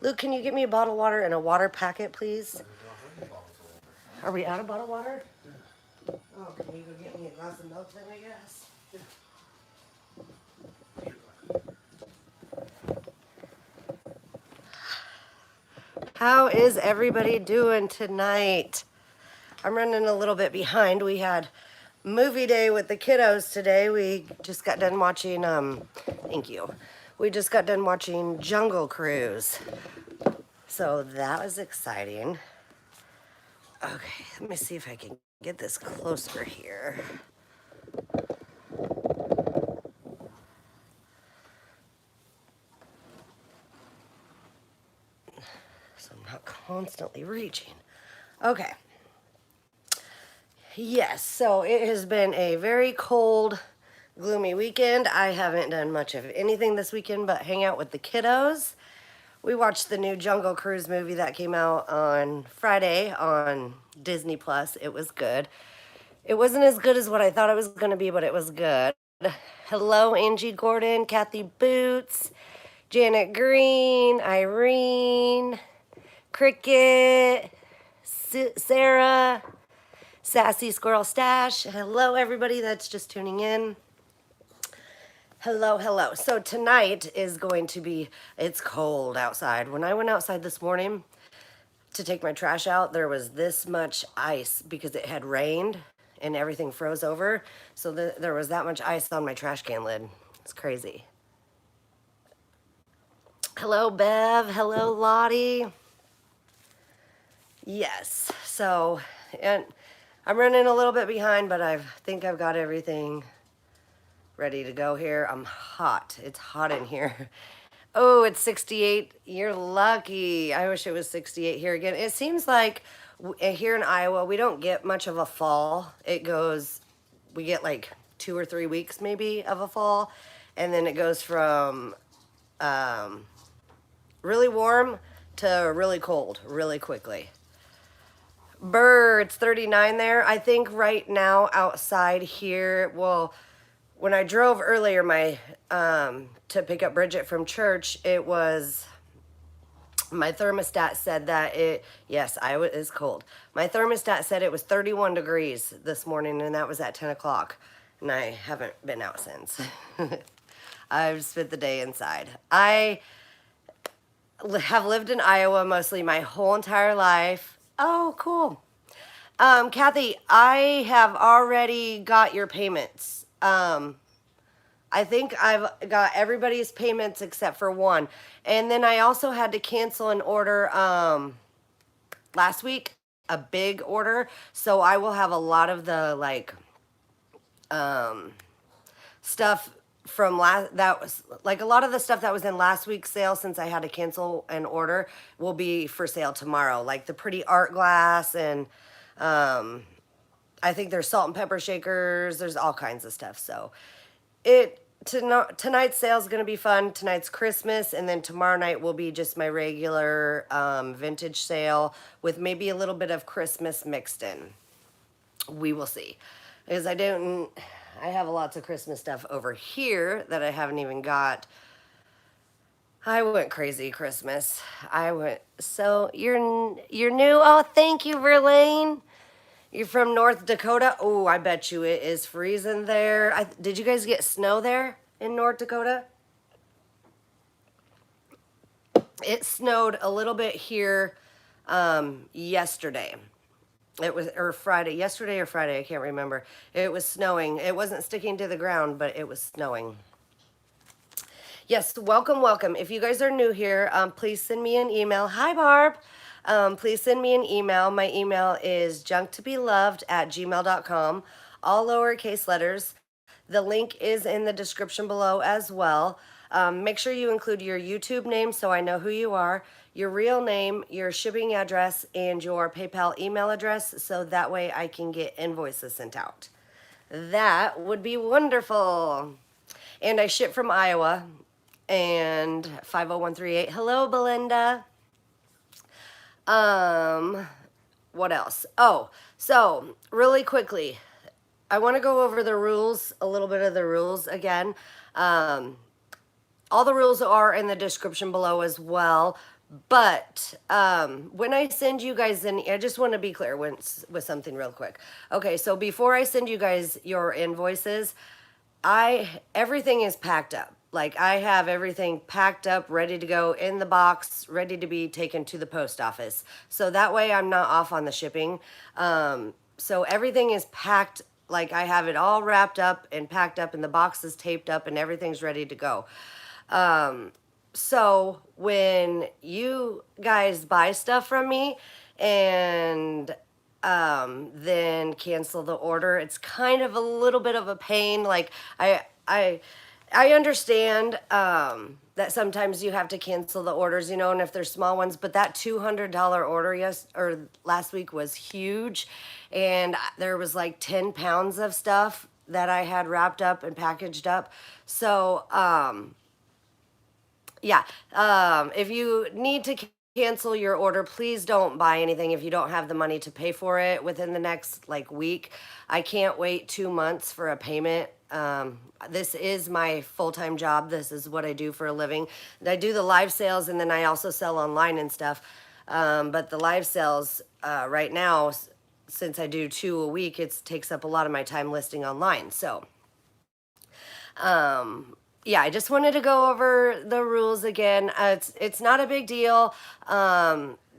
Luke, can you get me a bottle of water and a water packet, please? Are we out of bottled water? Oh, can you go get me a glass of milk then, I guess? How is everybody doing tonight? I'm running a little bit behind. We had movie day with the kiddos today. We just got done watching, thank you. We just got done watching Jungle Cruise. So that was exciting. Okay, let me see if I can get this closer here. So I'm not constantly reaching. Okay. Yes, so it has been a very cold, gloomy weekend. I haven't done much of anything this weekend but hang out with the kiddos. We watched the new Jungle Cruise movie that came out on Friday on Disney Plus. It was good. It wasn't as good as what I thought it was going to be, but it was good. Hello, Angie Gordon, Kathy Boots, Janet Green, Irene, Cricket, Sarah, Sassy Squirrel Stash. Hello, everybody that's just tuning in. Hello, hello. So tonight is going to be, it's cold outside. When I went outside this morning to take my trash out, there was this much ice because it had rained and everything froze over. So there was that much ice on my trash can lid. It's crazy. Hello, Bev. Hello, Lottie. Yes. So, and I'm running a little bit behind, but I think I've got everything ready to go here. I'm hot. It's hot in here. Oh, it's 68. You're lucky. I wish it was 68 here again. It seems like here in Iowa, we don't get much of a fall. We get like 2 or 3 weeks maybe of a fall. And then it goes from really warm to really cold really quickly. Burr, it's 39 there. I think right now outside here, well, when I drove earlier to pick up Bridget from church, it was, my thermostat said that yes, Iowa is cold. My thermostat said it was 31 degrees this morning, and that was at 10 o'clock. And I haven't been out since. I've spent the day inside. I have lived in Iowa mostly my whole entire life. Oh, cool. Kathy, I have already got your payments. I think I've got everybody's payments except for one. And then I also had to cancel an order last week, a big order. So I will have a lot of the stuff from that was like a lot of the stuff that was in last week's sale, since I had to cancel an order, will be for sale tomorrow. Like the pretty art glass, and I think there's salt and pepper shakers. There's all kinds of stuff. So tonight's sale is going to be fun. Tonight's Christmas, and then tomorrow night will be just my regular vintage sale with maybe a little bit of Christmas mixed in. We will see, because I have lots of Christmas stuff over here that I haven't even got. I went crazy Christmas. So you're new? Oh, thank you, Verlaine. You're from North Dakota? Oh, I bet you it is freezing there. Did you guys get snow there in North Dakota? It snowed a little bit here yesterday. It was, or Friday, yesterday or Friday, I can't remember. It was snowing. It wasn't sticking to the ground, but it was snowing. Yes, welcome, welcome. If you guys are new here, please send me an email. Hi, Barb. Please send me an email. My email is junktobeloved@gmail.com, all lowercase letters. The link is in the description below as well. Make sure you include your YouTube name so I know who you are, your real name, your shipping address, and your PayPal email address, so that way I can get invoices sent out. That would be wonderful. And I ship from Iowa, and 50138. Hello, Belinda. What else? Oh, so really quickly, I want to go over the rules, a little bit of the rules again. All the rules are in the description below as well, But when I send you guys I just want to be clear with something real quick. Okay, so before I send you guys your invoices, everything is packed up. Like I have everything packed up, ready to go in the box, ready to be taken to the post office. So that way I'm not off on the shipping. So everything is packed, like I have it all wrapped up and packed up and the box is taped up and everything's ready to go. So when you guys buy stuff from me and then cancel the order, it's kind of a little bit of a pain. Like I understand that sometimes you have to cancel the orders, and if they're small ones, but that $200 order last week was huge, and there was like 10 pounds of stuff that I had wrapped up and packaged up. So yeah. If you need to cancel your order, please don't buy anything if you don't have the money to pay for it within the next like week. I can't wait 2 months for a payment. This is my full-time job. This is what I do for a living. I do the live sales and then I also sell online and stuff. But the live sales right now, since I do 2 a week, it takes up a lot of my time listing online. So yeah, I just wanted to go over the rules again. It's not a big deal.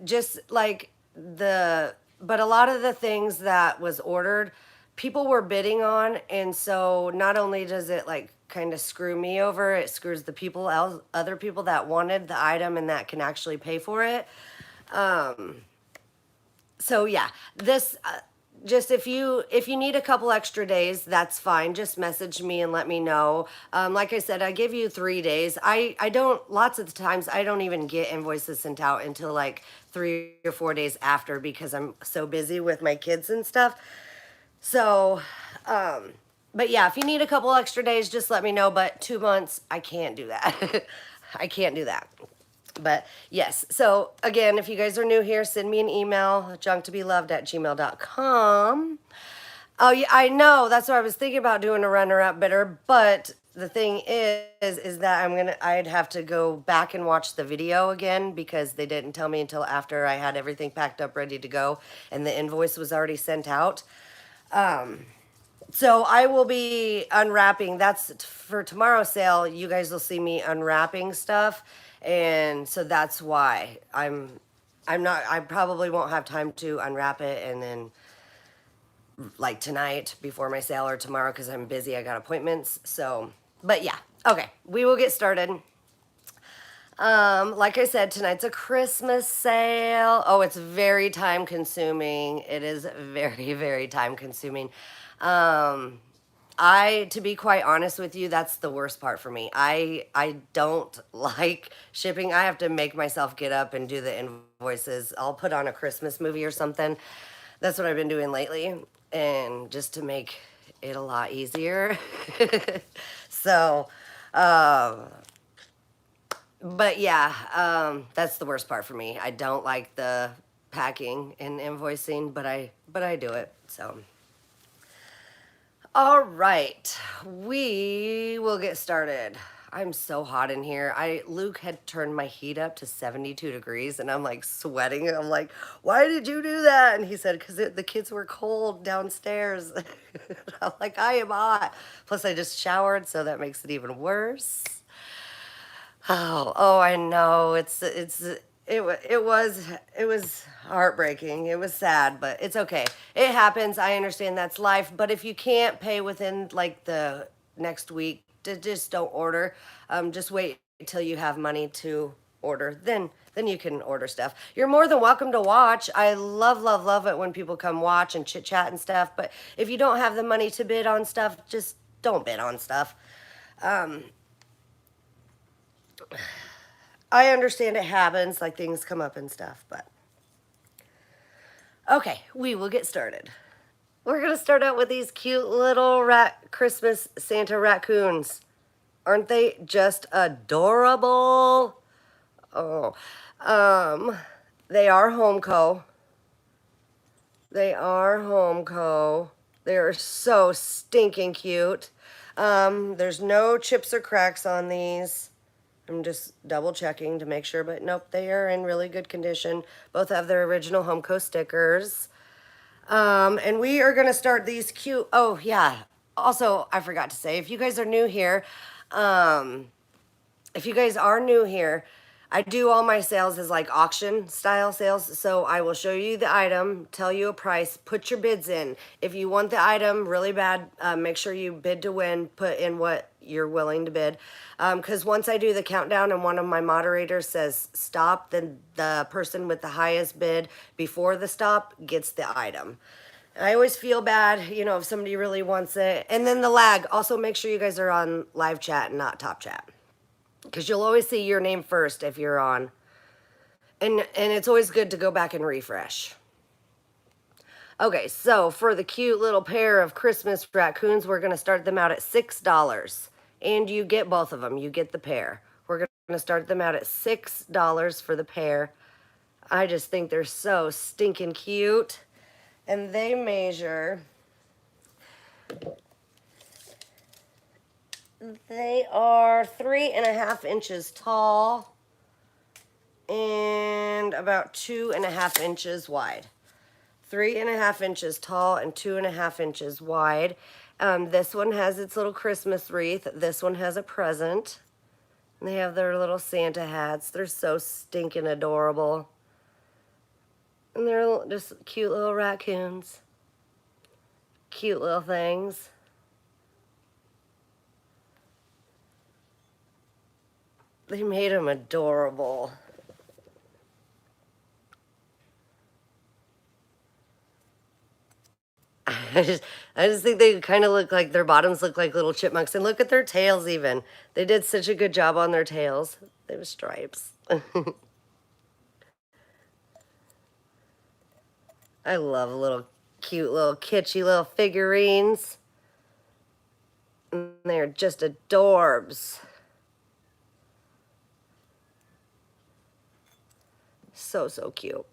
Just like but a lot of the things that was ordered, people were bidding on, and so not only does it like kind of screw me over, it screws the other people that wanted the item and that can actually pay for it. So yeah, this just if you need a couple extra days, that's fine. Just message me and let me know. Like I said, I give you 3 days. I don't, lots of the times I don't even get invoices sent out until like 3 or 4 days after because I'm so busy with my kids and stuff. So but yeah, if you need a couple extra days, just let me know. But 2 months, I can't do that. I can't do that. But yes, so again, if you guys are new here, send me an email, junktobeloved@gmail.com. Oh yeah, I know. That's what I was thinking about, doing a runner-up bidder. But the thing is that I'd have to go back and watch the video again because they didn't tell me until after I had everything packed up, ready to go, and the invoice was already sent out. So I will be unwrapping. That's for tomorrow's sale. You guys will see me unwrapping stuff. And so that's why I probably won't have time to unwrap it and then like tonight before my sale or tomorrow because I'm busy. I got appointments. So, but yeah. Okay. We will get started. Like I said, tonight's a Christmas sale. Oh, it's very time consuming. It is very, very time consuming. To be quite honest with you, that's the worst part for me. I don't like shipping. I have to make myself get up and do the invoices. I'll put on a Christmas movie or something. That's what I've been doing lately, and just to make it a lot easier. So, but yeah, that's the worst part for me. I don't like the packing and invoicing, but I do it. So. All right, we will get started. I'm so hot in here. Luke had turned my heat up to 72 degrees and I'm like sweating. I'm like, why did you do that? And he said, because the kids were cold downstairs. I'm like, I am hot. Plus I just showered, so that makes it even worse. Oh, I know. It was heartbreaking. It was sad, but it's okay. It happens. I understand that's life. But if you can't pay within like the next week, just don't order. Just wait until you have money to order. Then you can order stuff. You're more than welcome to watch. I love it when people come watch and chit chat and stuff. But if you don't have the money to bid on stuff, just don't bid on stuff. I understand it happens, like things come up and stuff, but okay, we will get started. We're gonna start out with these cute little Christmas Santa raccoons. Aren't they just adorable? Oh, they are Homeco. They are Homeco. They are so stinking cute. There's no chips or cracks on these. I'm just double checking to make sure, but nope, they are in really good condition. Both have their original Homeco stickers. And we are gonna start these cute, oh yeah. Also, I forgot to say, if you guys are new here, if you guys are new here, I do all my sales as like auction style sales. So I will show you the item, tell you a price, put your bids in. If you want the item really bad, make sure you bid to win, put in what you're willing to bid. Because once I do the countdown and one of my moderators says stop, then the person with the highest bid before the stop gets the item. I always feel bad, you know, if somebody really wants it. And then the lag, also make sure you guys are on live chat and not top chat, because you'll always see your name first if you're on. And it's always good to go back and refresh. Okay, so for the cute little pair of Christmas raccoons, we're going to start them out at $6. And you get both of them. You get the pair. We're going to start them out at $6 for the pair. I just think they're so stinking cute. And they measure... They are 3.5 inches tall and about 2.5 inches wide. 3.5 inches tall and 2.5 inches wide. This one has its little Christmas wreath. This one has a present. And they have their little Santa hats. They're so stinking adorable. And they're just cute little raccoons. Cute little things. They made them adorable. I just think they kind of look like, their bottoms look like little chipmunks. And look at their tails even. They did such a good job on their tails. They have stripes. I love little cute little kitschy little figurines. And they're just adorbs. So cute.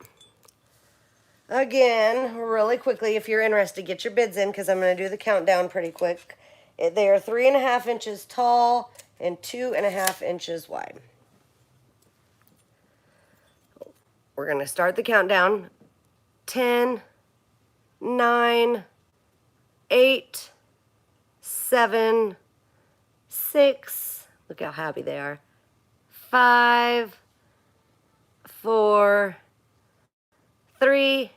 Again, really quickly, if you're interested, get your bids in because I'm going to do the countdown pretty quick. They are 3.5 inches tall and 2.5 inches wide. We're going to start the countdown. 10, 9, 8, 7, 6. Look how happy they are. 5, 4, 3,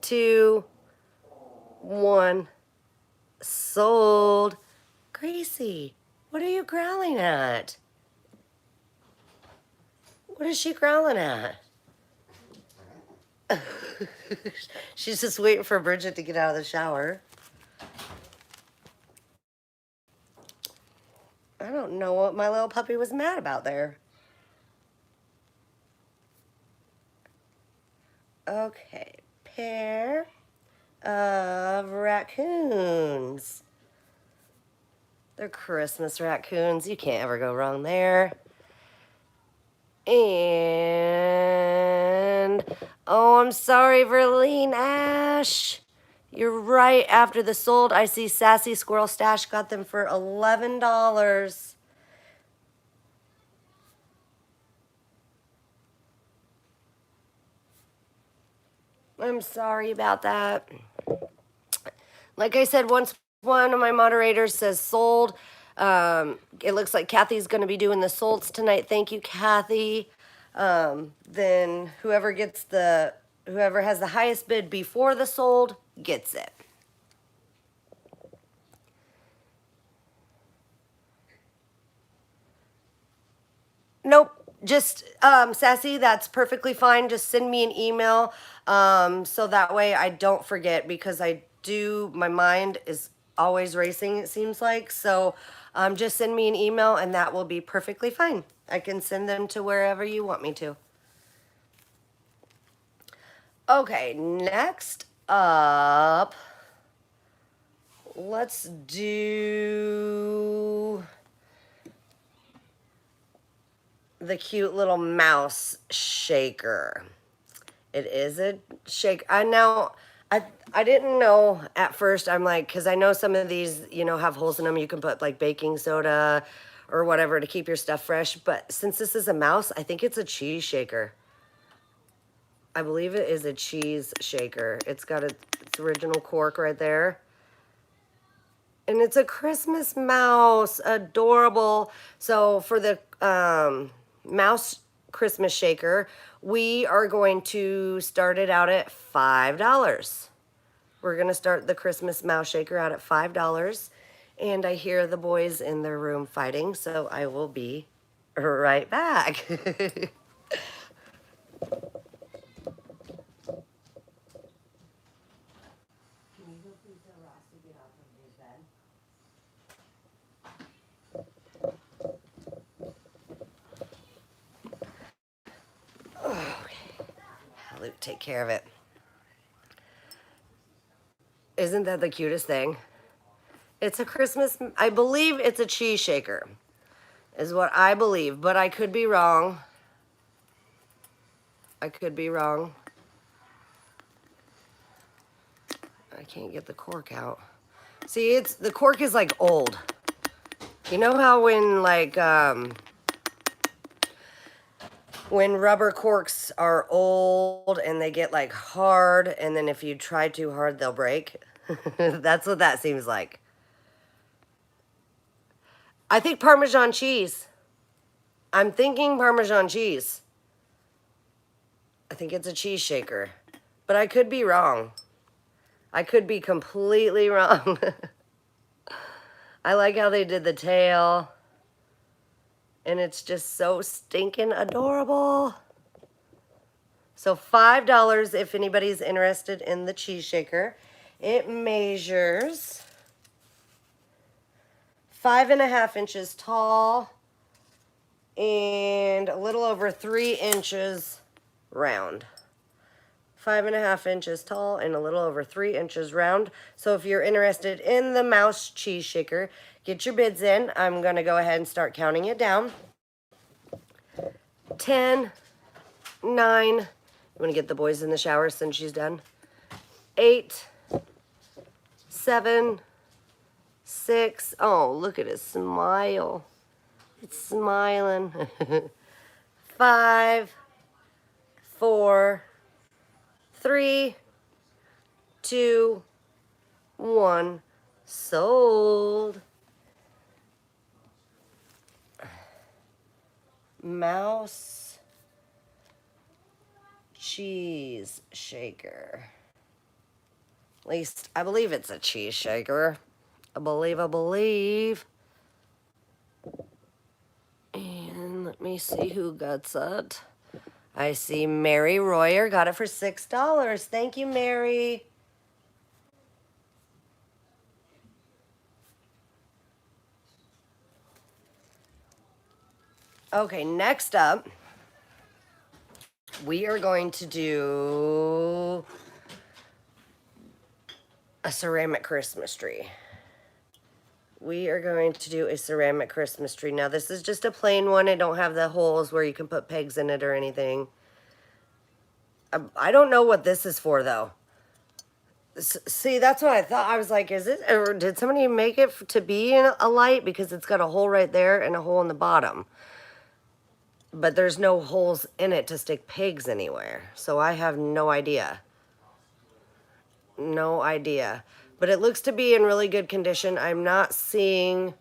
2, 1. Sold. Gracie, what are you growling at? What is she growling at? She's just waiting for Bridget to get out of the shower. I don't know what my little puppy was mad about there. Okay, pair of raccoons. They're Christmas raccoons. You can't ever go wrong there. And, oh, I'm sorry, Verlene Ash. You're right. After the sold, I see Sassy Squirrel Stash got them for $11. I'm sorry about that. Like I said, once one of my moderators says sold, it looks like Kathy's going to be doing the solds tonight. Thank you, Kathy. Then whoever has the highest bid before the sold gets it. Nope. Just, Sassy, that's perfectly fine. Just send me an email so that way I don't forget, because my mind is always racing, it seems like. So just send me an email and that will be perfectly fine. I can send them to wherever you want me to. Okay, next up, let's do the cute little mouse shaker. It is a shake. I didn't know at first. I'm like, because I know some of these, have holes in them. You can put like baking soda or whatever to keep your stuff fresh. But since this is a mouse, I think it's a cheese shaker. I believe it is a cheese shaker. It's got its original cork right there. And it's a Christmas mouse. Adorable. So for the mouse Christmas shaker, we are going to start it out at $5. We're going to start the Christmas mouse shaker out at $5. And I hear the boys in their room fighting, so I will be right back. Luke, take care of it. Isn't that the cutest thing? It's a Christmas, I believe it's a cheese shaker, is what I believe, but I could be wrong. I could be wrong. I can't get the cork out. See, the cork is like old. You know how when like, when rubber corks are old and they get like hard, and then if you try too hard, they'll break? That's what that seems like. I think Parmesan cheese. I'm thinking Parmesan cheese. I think it's a cheese shaker, but I could be wrong. I could be completely wrong. I like how they did the tail. And it's just so stinking adorable. So $5 if anybody's interested in the cheese shaker. It measures 5.5 inches tall and a little over 3 inches round. 5.5 inches tall and a little over 3 inches round. So if you're interested in the mouse cheese shaker, get your bids in. I'm going to go ahead and start counting it down. 10, 9, you want to get the boys in the shower since she's done. 8, 7, 6, oh, look at his smile. It's smiling. 5, 4, 3, 2, 1, sold. Mouse cheese shaker. At least I believe it's a cheese shaker. I believe. And let me see who got it. I see Mary Royer got it for $6. Thank you, Mary. Okay, next up, we are going to do a ceramic Christmas tree. We are going to do a ceramic Christmas tree. Now, this is just a plain one. I don't have the holes where you can put pegs in it or anything. I don't know what this is for, though. See, that's what I thought. I was like, is it, or did somebody make it to be in a light? Because it's got a hole right there and a hole in the bottom. But there's no holes in it to stick pegs anywhere. So I have no idea. No idea. But it looks to be in really good condition. I'm not seeing,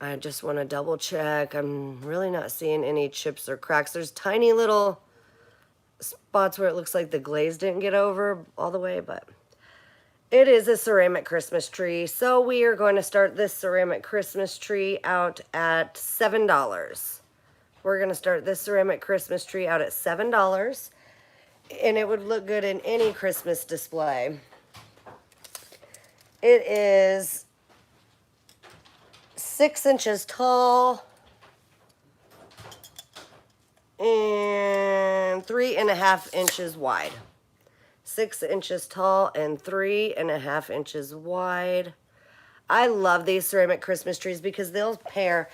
I just want to double check. I'm really not seeing any chips or cracks. There's tiny little spots where it looks like the glaze didn't get over all the way, but it is a ceramic Christmas tree. So we are going to start this ceramic Christmas tree out at $7. We're going to start this ceramic Christmas tree out at $7. And it would look good in any Christmas display. It is 6 inches tall and 3.5 inches wide. 6 inches tall and 3.5 inches wide. I love these ceramic Christmas trees because they'll pair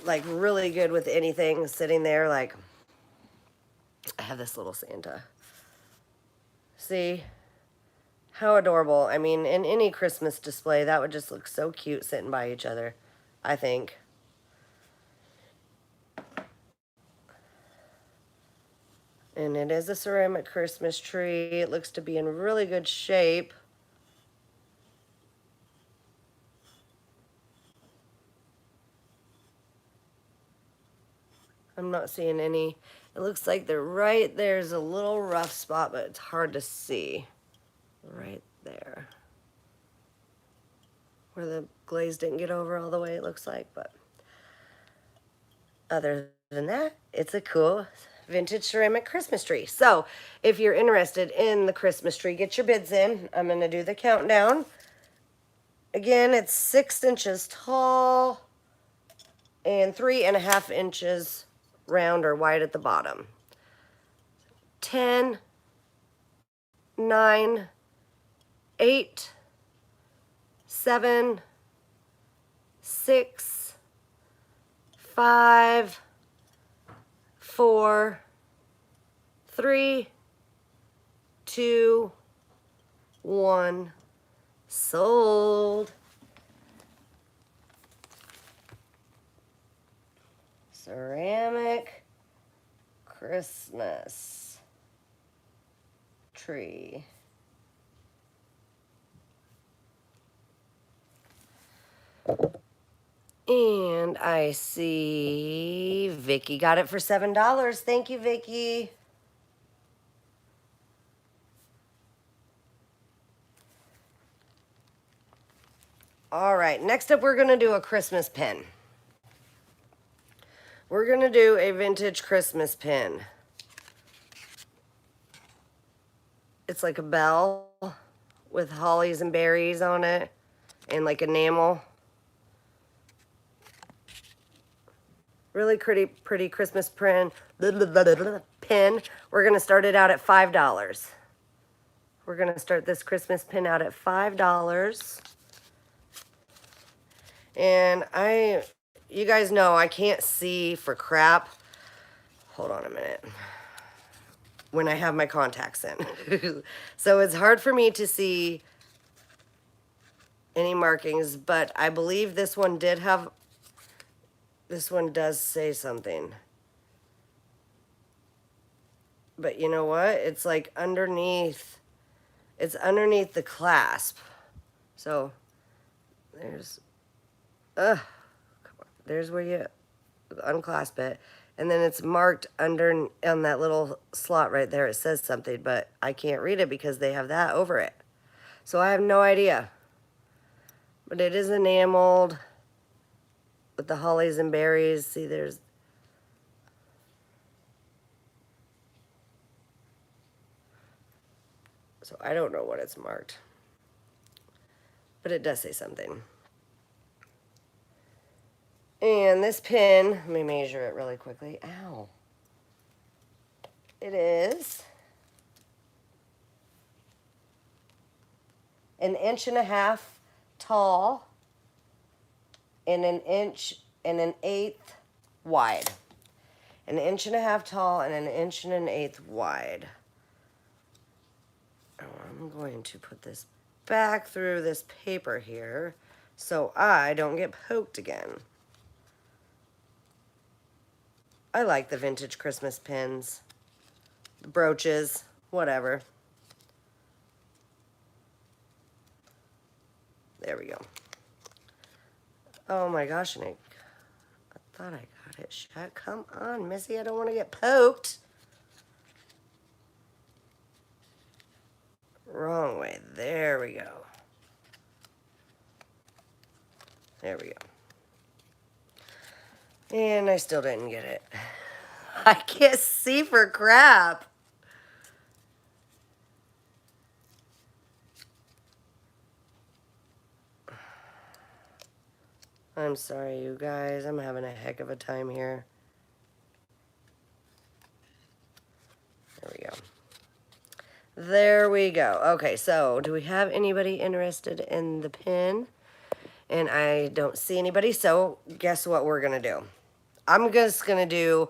like really good with anything sitting there. Like, I have this little Santa. See how adorable. I mean, in any Christmas display, that would just look so cute sitting by each other, I think. And it is a ceramic Christmas tree. It looks to be in really good shape. I'm not seeing any. It looks like they're right there's a little rough spot, but it's hard to see. Right there. Where the glaze didn't get over all the way, it looks like. But other than that, it's a cool vintage ceramic Christmas tree. So if you're interested in the Christmas tree, get your bids in. I'm going to do the countdown. Again, it's 6 inches tall and 3.5 inches round or wide at the bottom. 10, 9, 8, 7, 6, 5, 4, 3, 2, 1. Sold. Ceramic Christmas tree. And I see Vicky got it for $7. Thank you, Vicky. All right, next up we're going to do a Christmas pin. We're going to do a vintage Christmas pin. It's like a bell with hollies and berries on it and like enamel. Really pretty Christmas pin. We're going to start it out at $5. We're going to start this Christmas pin out at $5. And you guys know I can't see for crap. Hold on a minute. When I have my contacts in. So it's hard for me to see any markings, but I believe this one does say something. But you know what? It's like underneath, it's underneath the clasp. So there's where you unclasp it. And then it's marked under on that little slot right there. It says something, but I can't read it because they have that over it. So I have no idea. But it is enameled with the hollies and berries. See, there's... So I don't know what it's marked. But it does say something. And this pin, let me measure it really quickly. Ow. It is 1.5 inches tall and 1 1/8 wide. 1.5 inches tall and 1 1/8 wide. I'm going to put this back through this paper here so I don't get poked again. I like the vintage Christmas pins, the brooches, whatever. There we go. Oh my gosh, and I thought I got it shut. Come on, Missy, I don't want to get poked. Wrong way. There we go. There we go. And I still didn't get it. I can't see for crap. I'm sorry, you guys. I'm having a heck of a time here. There we go. There we go. Okay, so do we have anybody interested in the pin? And I don't see anybody, so guess what we're going to do? I'm just going to do,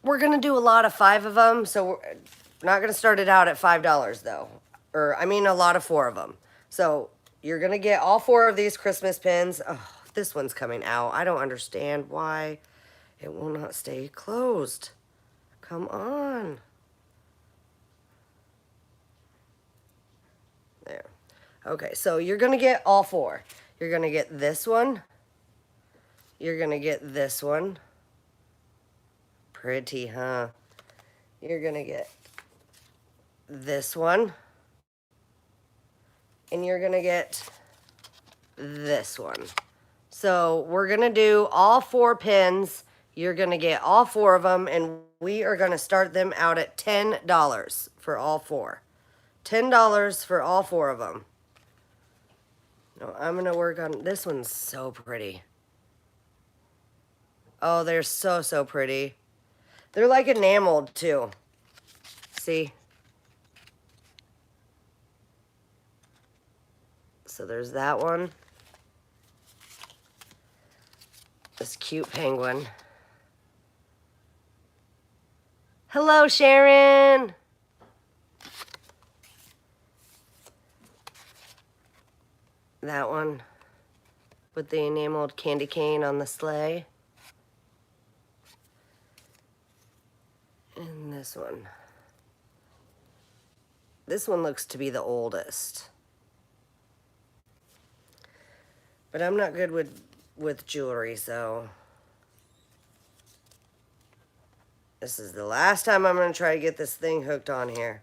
we're going to do a lot of 5 of them, so we're not going to start it out at $5, though. Or, I mean, a lot of 4 of them. So, you're going to get all 4 of these Christmas pins. Oh, this one's coming out. I don't understand why it will not stay closed. Come on. There. Okay, so you're going to get all four. You're going to get this one. You're going to get this one. Pretty, huh? You're going to get this one. And you're going to get this one. So we're going to do all 4 pins. You're going to get all 4 of them, and we are going to start them out at $10 for all 4. $10 for all 4 of them. No, I'm going to work on, this one's so pretty. Oh, they're so, so pretty. They're like enameled too. See? So there's that one. This cute penguin. Hello, Sharon. That one with the enameled candy cane on the sleigh. And this one. This one looks to be the oldest. But I'm not good with jewelry, so this is the last time I'm going to try to get this thing hooked on here.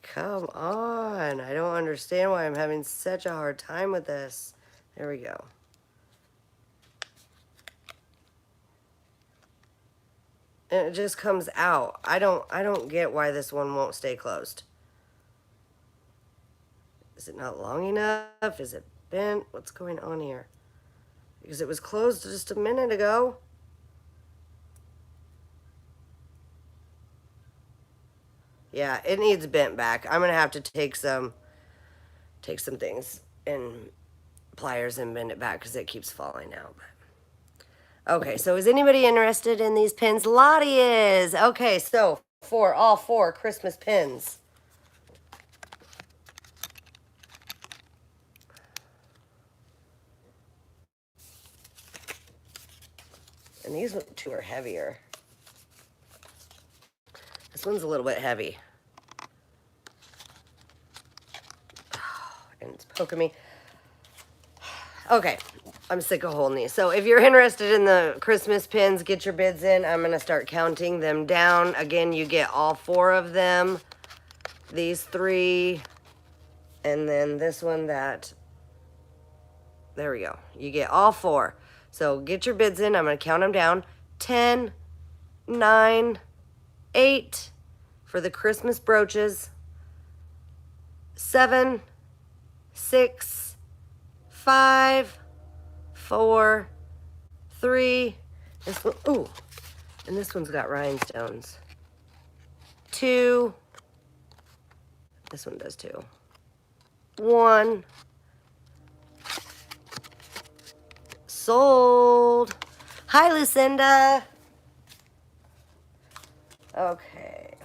Come on. I don't understand why I'm having such a hard time with this. There we go. And it just comes out. I don't get why this one won't stay closed. Is it not long enough? Is it bent? What's going on here? Because it was closed just a minute ago. Yeah, it needs bent back. I'm gonna have to take some things and pliers and bend it back because it keeps falling out. Okay, so is anybody interested in these pins? Lottie is. Okay, so for all 4 Christmas pins. And these 2 are heavier. This one's a little bit heavy. And it's poking me. Okay, I'm sick of holding these. So if you're interested in the Christmas pins, get your bids in. I'm going to start counting them down. Again, you get all 4 of them. These 3. And then this one that... There we go. You get all 4. So get your bids in. I'm going to count them down. 10, 9, 8 for the Christmas brooches. 7, 6, 5, 4, 3. This one, ooh, and this one's got rhinestones. 2. This one does too. 1. Sold. Hi, Lucinda. Okay.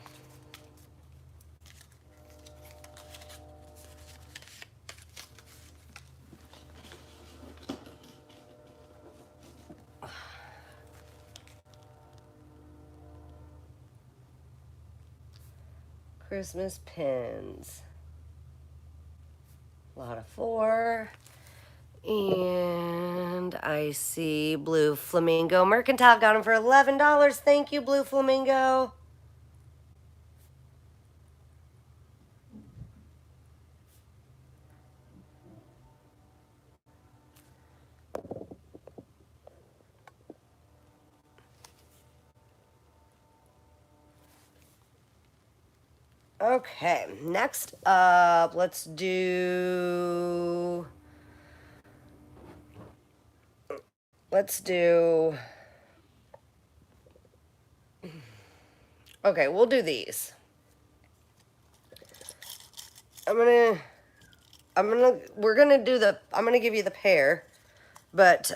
Christmas pins. A lot of 4. And I see Blue Flamingo Mercantile. Got them for $11. Thank you, Blue Flamingo. Okay, next up, let's do... Okay, we'll do these. we're gonna do the, I'm gonna give you the pair, but,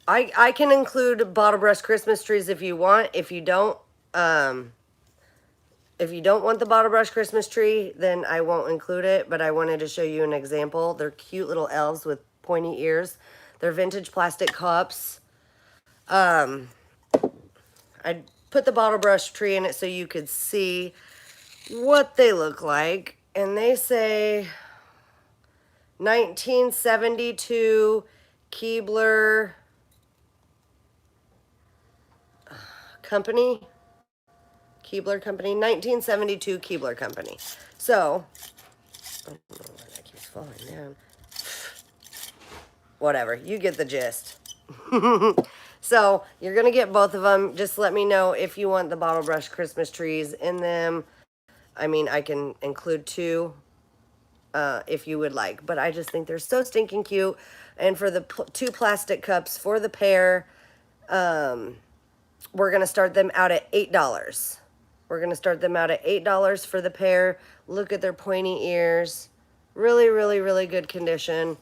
I can include bottle brush Christmas trees if you want. If you don't, If you don't want the bottle brush Christmas tree, then I won't include it, but I wanted to show you an example. They're cute little elves with pointy ears. They're vintage plastic cups. I put the bottle brush tree in it so you could see what they look like. And they say 1972 Keebler Company. Keebler Company, 1972 Keebler Company. So, I don't know why that keeps falling down. Whatever, you get the gist. So, you're going to get both of them. Just let me know if you want the bottle brush Christmas trees in them. I mean, I can include two if you would like. But I just think they're so stinking cute. And for the two plastic cups for the pair, we're going to start them out at $8. We're going to start them out at $8 for the pair. Look at their pointy ears. Really, really, really good condition.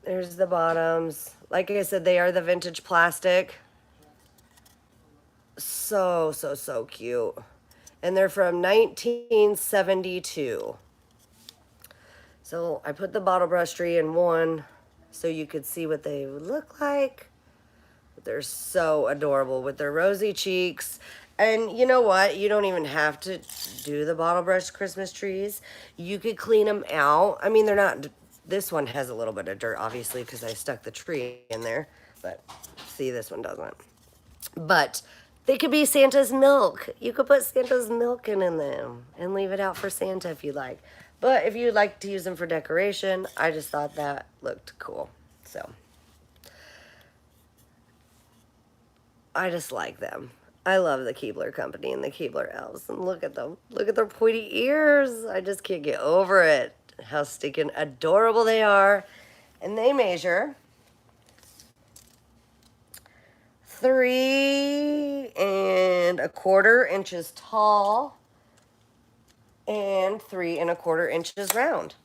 There's the bottoms. Like I said, they are the vintage plastic. So, so, so cute. And they're from 1972. So I put the bottle brush tree in one so you could see what they would look like. They're so adorable with their rosy cheeks. And you know what? You don't even have to do the bottle brush Christmas trees. You could clean them out. I mean, they're not... This one has a little bit of dirt, obviously, because I stuck the tree in there. But, see, this one doesn't. But they could be Santa's milk. You could put Santa's milk in them and leave it out for Santa if you like. But if you'd like to use them for decoration, I just thought that looked cool. So, I just like them. I love the Keebler Company and the Keebler elves. And look at them. Look at their pointy ears. I just can't get over it. How stinking adorable they are. And they measure 3 1/4 inches tall and 3 1/4 inches round.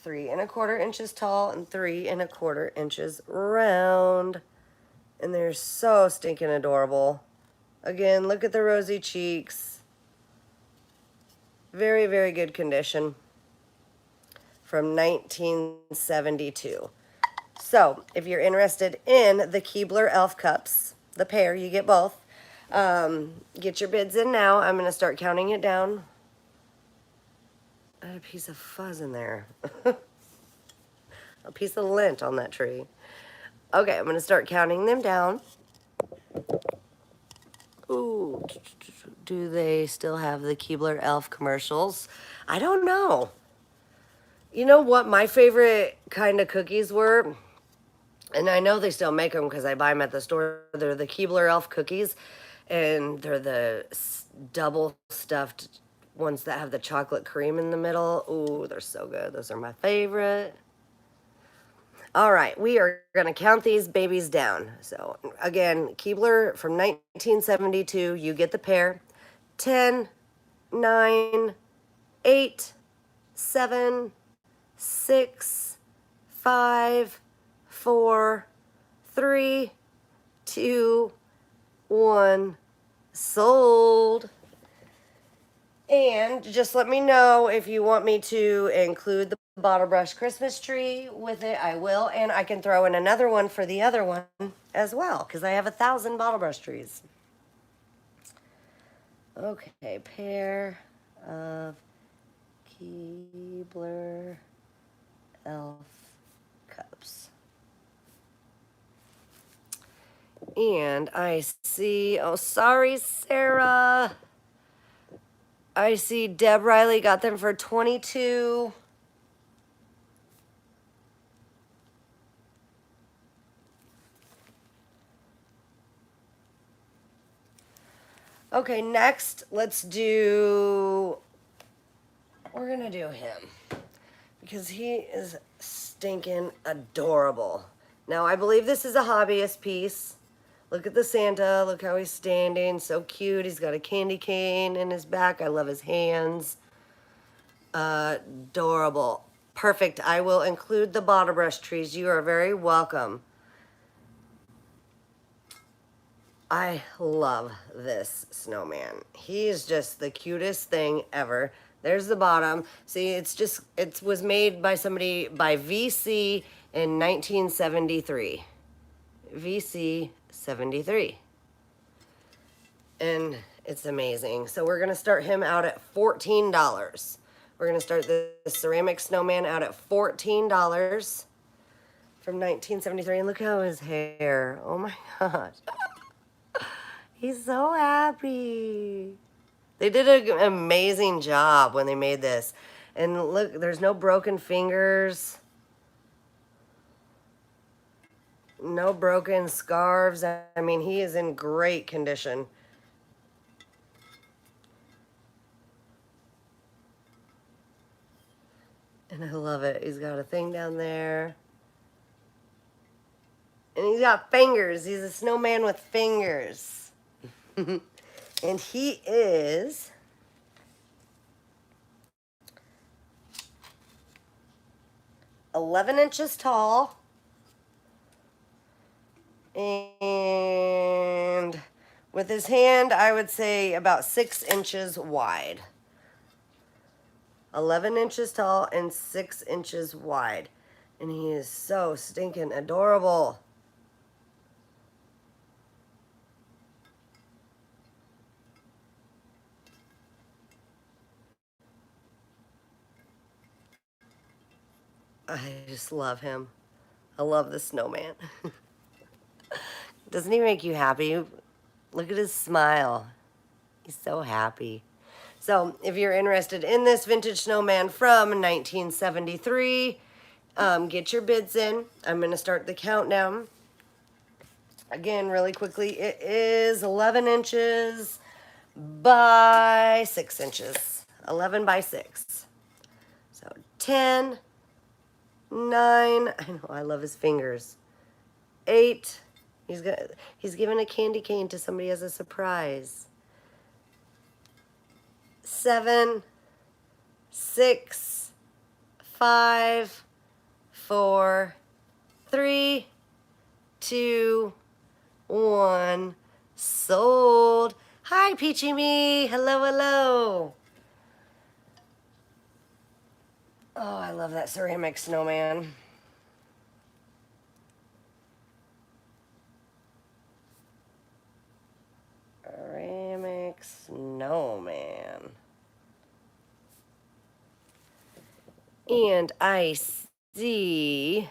3 1/4 inches tall and 3 1/4 inches round. And they're so stinking adorable. Again, look at the rosy cheeks. Very, very good condition. From 1972. So, if you're interested in the Keebler Elf Cups, the pair, you get both. Get your bids in now. I'm going to start counting it down. I had a piece of fuzz in there. A piece of lint on that tree. Okay, I'm going to start counting them down. Ooh, do they still have the Keebler Elf commercials? I don't know. You know what my favorite kind of cookies were? And I know they still make them because I buy them at the store. They're the Keebler Elf cookies. And they're the double stuffed ones that have the chocolate cream in the middle. Ooh, they're so good. Those are my favorite. All right, we are going to count these babies down. So, again, Keebler from 1972. You get the pair. 10, 9, 8, 7, 6, 5, 4, 3, 2, 1. Sold. And just let me know if you want me to include the bottle brush Christmas tree with it. I will. And I can throw in another one for the other one as well, because I have 1,000 bottle brush trees. Okay, pair of Keebler Elf cups. And I see, oh, sorry, Sarah. I see Deb Riley got them for $22. Okay, next, let's do, we're gonna do him because he is stinking adorable. Now, I believe this is a hobbyist piece. Look at the Santa, look how he's standing, so cute. He's got a candy cane in his back. I love his hands. Adorable. Perfect. I will include the bottle brush trees. You are very welcome. I love this snowman. He is just the cutest thing ever. There's the bottom. See, it was made by somebody, by VC in 1973. VC 73. And it's amazing. So we're gonna start him out at $14. We're gonna start the ceramic snowman out at $14 from 1973. And look how his hair, oh my gosh. He's so happy. They did an amazing job when they made this. And look, there's no broken fingers. No broken scarves. I mean, he is in great condition. And I love it. He's got a thing down there. And he's got fingers. He's a snowman with fingers. And he is 11 inches tall. And with his hand, I would say about 6 inches wide. 11 inches tall and 6 inches wide. And he is so stinking adorable. I just love him. I love the snowman. Doesn't he make you happy? Look at his smile. He's so happy. So if you're interested in this vintage snowman from 1973, get your bids in. I'm going to start the countdown. Again, really quickly, it is 11 inches by 6 inches. 11 by 6. So 10, 9, I know, I love his fingers. 8, he's giving a candy cane to somebody as a surprise. 7, 6, 5, 4, 3, 2, 1. Sold. Hi, Peachy Me. Hello, hello. Oh, I love that ceramic snowman. Ceramic snowman. And I see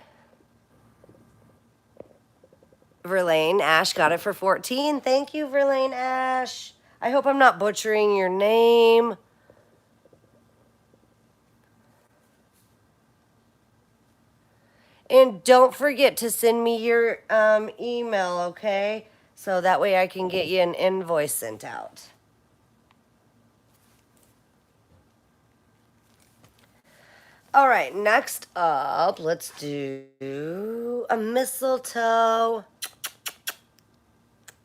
Verlaine Ash got it for 14. Thank you, Verlaine Ash. I hope I'm not butchering your name. And don't forget to send me your email, okay? So that way I can get you an invoice sent out. All right, next up, let's do a mistletoe.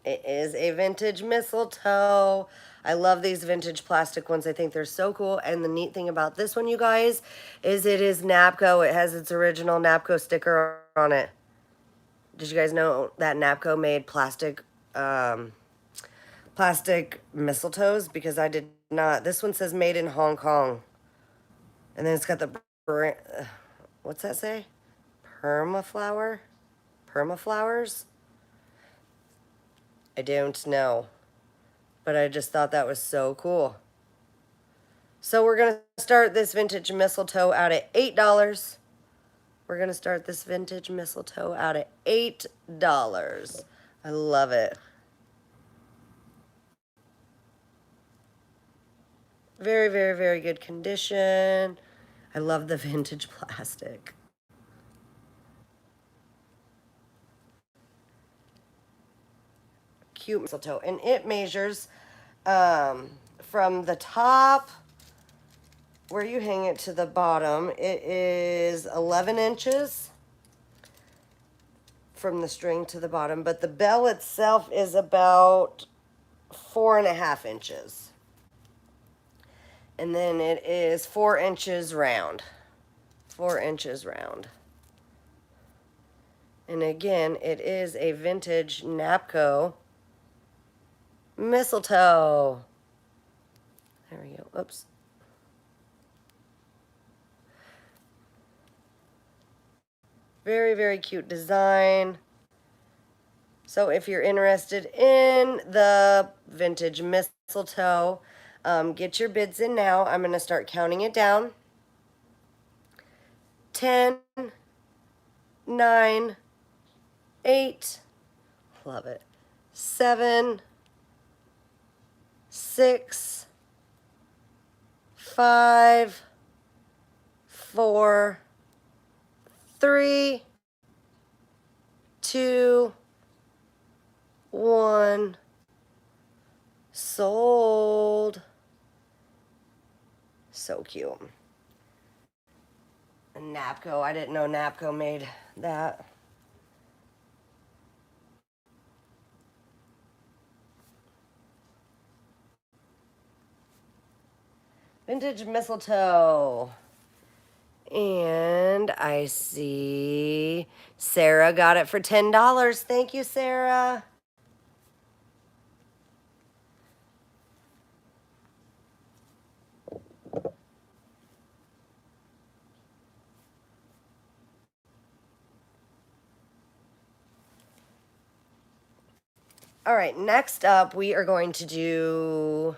It is a vintage mistletoe. I love these vintage plastic ones. I think they're so cool. And the neat thing about this one, you guys, is it is Napco. It has its original Napco sticker on it. Did you guys know that Napco made plastic mistletoes? Because I did not. This one says made in Hong Kong. And then it's got the, what's that say? Permaflower? Permaflowers? I don't know. But I just thought that was so cool. So we're going to start this vintage mistletoe out at $8. We're going to start this vintage mistletoe out at $8. I love it. Very, very, very good condition. I love the vintage plastic. Cute mistletoe. And it measures from the top where you hang it to the bottom. It is 11 inches from the string to the bottom. But the bell itself is about 4.5 inches. And then it is 4 inches round. 4 inches round. And again, it is a vintage Napco mistletoe. There we go. Oops. Very, very cute design. So if you're interested in the vintage mistletoe, get your bids in now. I'm going to start counting it down. 10, 9, 8, love it, 7, 6, 5, 4, 3, 2, 1, sold. So cute. And Napco, I didn't know Napco made that. Vintage mistletoe. And I see Sarah got it for $10. Thank you, Sarah. All right, next up, we are going to do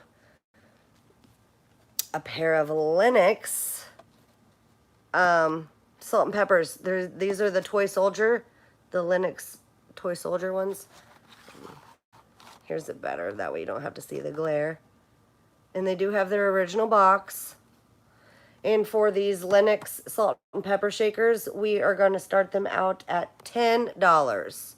a pair of Lenox salt and peppers. These are the toy soldier, the Lenox toy soldier ones. Here's it better, that way you don't have to see the glare. And they do have their original box. And for these Lenox salt and pepper shakers, we are going to start them out at $10.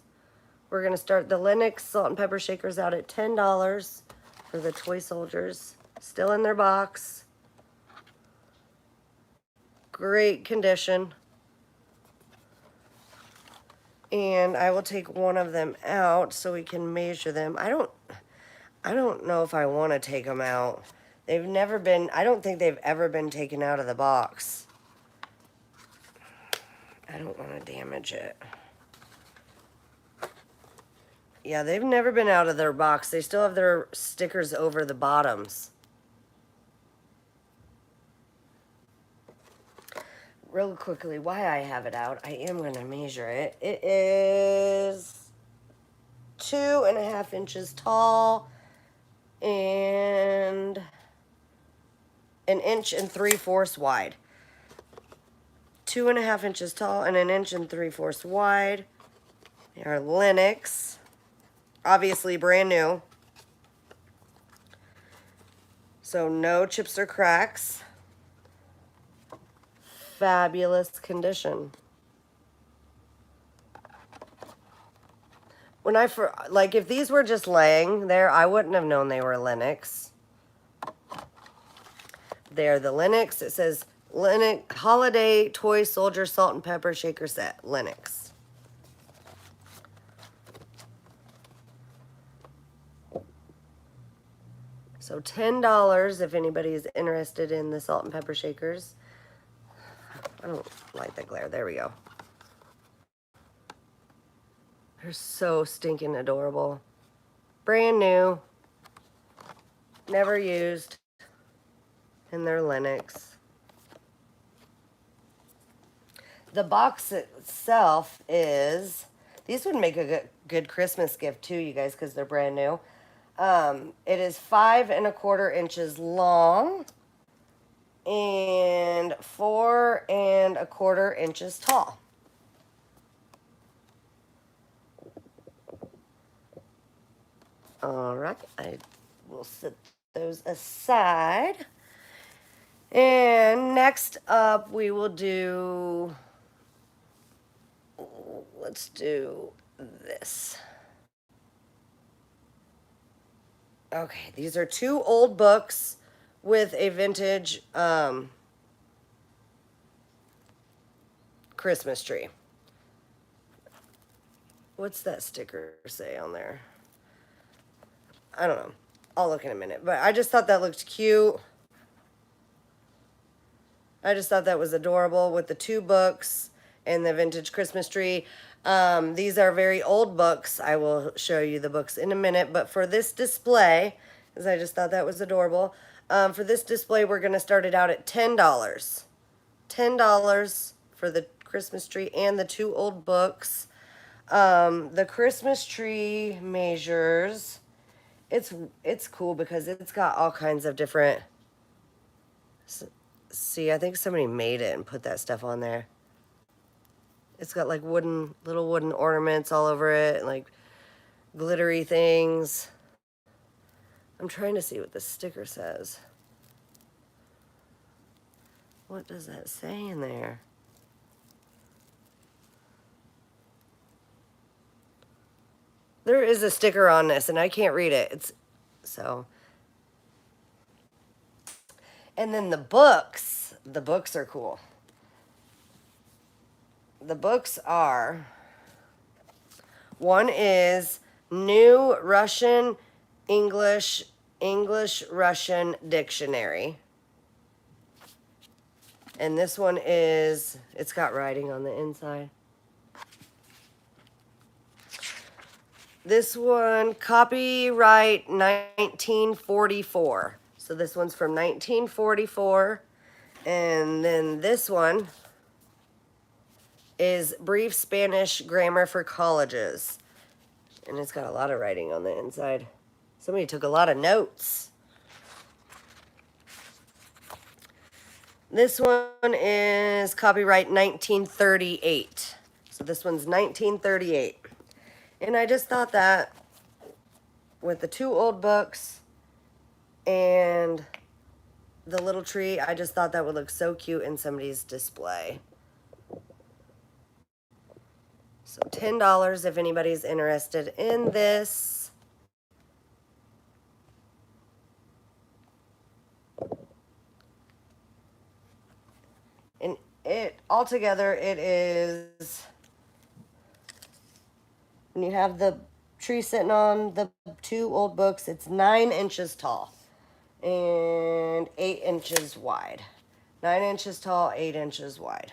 We're going to start the Lenox salt and pepper shakers out at $10 for the toy soldiers. Still in their box. Great condition. And I will take one of them out so we can measure them. I don't know if I want to take them out. They've never been, I don't think they've ever been taken out of the box. I don't want to damage it. Yeah, they've never been out of their box. They still have their stickers over the bottoms. Real quickly, why I have it out, I am going to measure it. It is 2.5 inches tall and 1 3/4 inches wide. 2.5 inches tall and 1 3/4 inches wide. They are Lenox. Obviously brand new. So no chips or cracks. Fabulous condition. When like if these were just laying there, I wouldn't have known they were Lenox. They're the Lenox. It says Lenox Holiday Toy Soldier Salt and Pepper Shaker Set. Lenox. So $10 if anybody is interested in the salt and pepper shakers. I don't like the glare. There we go. They're so stinking adorable. Brand new. Never used. And they're Lenox. The box itself is, these would make a good Christmas gift too, you guys, because they're brand new. It is 5 1/4 inches long and 4 1/4 inches tall. All right, I will set those aside. And next up, we will do, let's do this. Okay, these are 2 old books with a vintage Christmas tree. What's that sticker say on there? I don't know. I'll look in a minute. But I just thought that looked cute. I just thought that was adorable with the 2 books and the vintage Christmas tree. These are very old books. I will show you the books in a minute, but for this display, because I just thought that was adorable, for this display, we're going to start it out at $10. $10 for the Christmas tree and the two old books. The Christmas tree measures, it's cool because it's got all kinds of different, see, I think somebody made it and put that stuff on there. It's got like little wooden ornaments all over it, like glittery things. I'm trying to see what the sticker says. What does that say in there? There is a sticker on this and I can't read it. And then the books are cool. The books are, one is New Russian English Russian Dictionary. And this one is, it's got writing on the inside. This one, copyright 1944. So this one's from 1944. And then this one is Brief Spanish Grammar for Colleges. And it's got a lot of writing on the inside. Somebody took a lot of notes. This one is copyright 1938. So this one's 1938. And I just thought that with the two old books and the little tree, I just thought that would look so cute in somebody's display. So $10 if anybody's interested in this. And altogether it is, when you have the tree sitting on the two old books, it's 9 inches tall and 8 inches wide. 9 inches tall, 8 inches wide.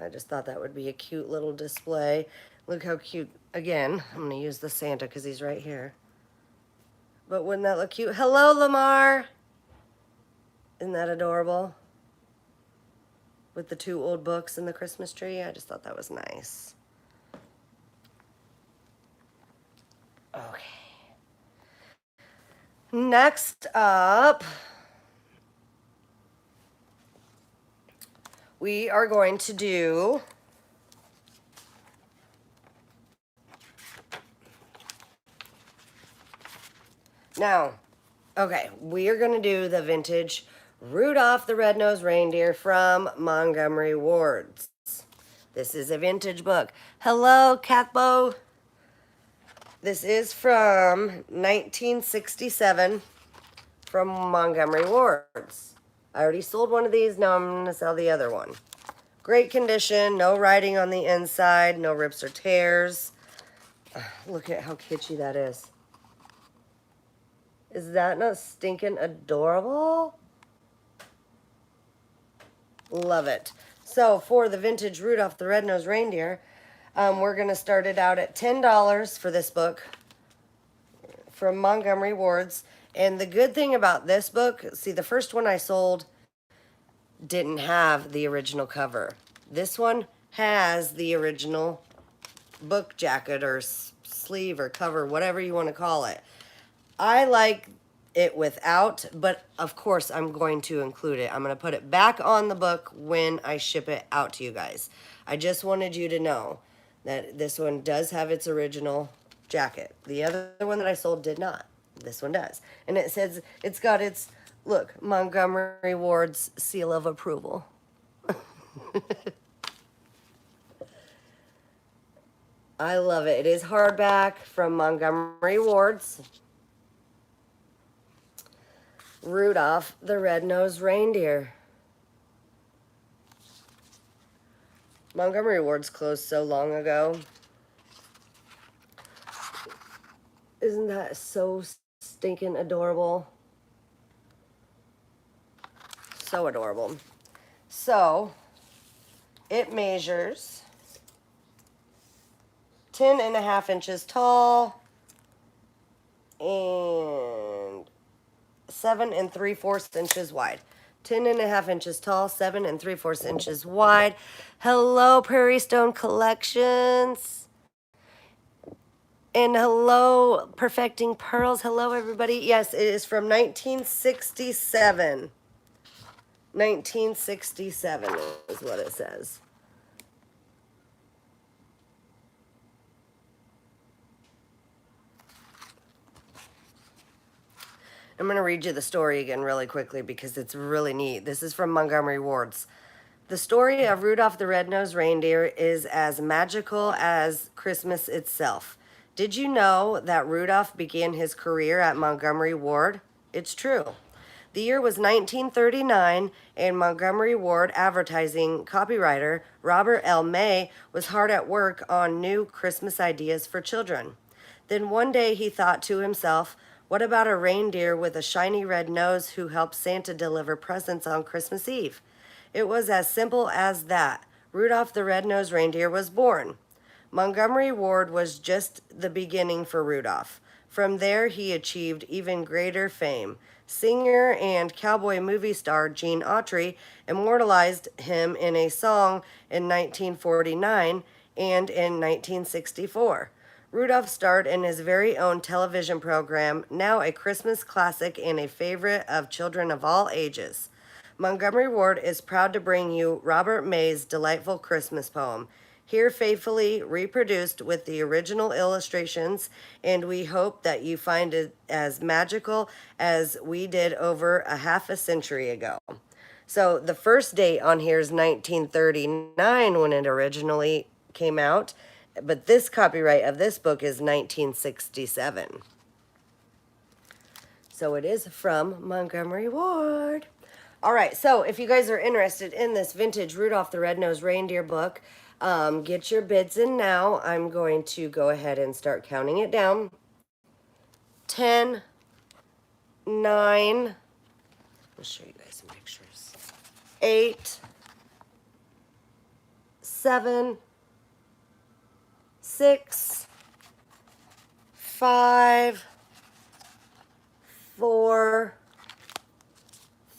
I just thought that would be a cute little display. Look how cute. Again, I'm going to use the Santa because he's right here. But wouldn't that look cute? Hello, Lamar. Isn't that adorable? With the two old books and the Christmas tree. I just thought that was nice. Okay. Next up, we are going to do now, okay, we are going to do the vintage Rudolph the Red-Nosed Reindeer from Montgomery Ward's. This is a vintage book. Hello, Cathbo. This is from 1967 from Montgomery Ward's. I already sold one of these. Now I'm going to sell the other one. Great condition. No writing on the inside. No rips or tears. Look at how kitschy that is. Is that not stinking adorable? Love it. So for the vintage Rudolph the Red-Nosed Reindeer, we're going to start it out at $10 for this book from Montgomery Ward's. And the good thing about this book, see, the first one I sold didn't have the original cover. This one has the original book jacket or sleeve or cover, whatever you want to call it. I like it without, but of course I'm going to include it. I'm going to put it back on the book when I ship it out to you guys. I just wanted you to know that this one does have its original jacket. The other one that I sold did not. This one does. And it says, it's got its, look, Montgomery Ward's seal of approval. I love it. It is hardback from Montgomery Ward's. Rudolph the Red-Nosed Reindeer. Montgomery Ward's closed so long ago. Isn't that so stinking adorable? So adorable. So, It measures 10.5 inches tall and 7 3/4 inches wide. 10.5 inches tall, 7 3/4 inches wide. Hello, Prairie Stone Collections. And hello, Perfecting Pearls. Hello, everybody. Yes, it is from 1967. 1967 is what it says. I'm going to read you the story again really quickly because it's really neat. This is from Montgomery Ward's. The story of Rudolph the Red-Nosed Reindeer is as magical as Christmas itself. Did you know that Rudolph began his career at Montgomery Ward? It's true. The year was 1939, and Montgomery Ward advertising copywriter Robert L. May was hard at work on new Christmas ideas for children. Then one day he thought to himself, what about a reindeer with a shiny red nose who helps Santa deliver presents on Christmas Eve? It was as simple as that. Rudolph the Red-Nosed Reindeer was born. Montgomery Ward was just the beginning for Rudolph. From there, he achieved even greater fame. Singer and cowboy movie star Gene Autry immortalized him in a song in 1949 and in 1964. Rudolph starred in his very own television program, now a Christmas classic and a favorite of children of all ages. Montgomery Ward is proud to bring you Robert May's delightful Christmas poem, here faithfully reproduced with the original illustrations, and we hope that you find it as magical as we did over a half a century ago. So the first date on here is 1939 when it originally came out, but this copyright of this book is 1967. So it is from Montgomery Ward. All right, so if you guys are interested in this vintage Rudolph the Red-Nosed Reindeer book, get your bids in now. I'm going to go ahead and start counting it down. 10, 9, I'll show you guys some pictures. 8, 7, 6, 5, 4,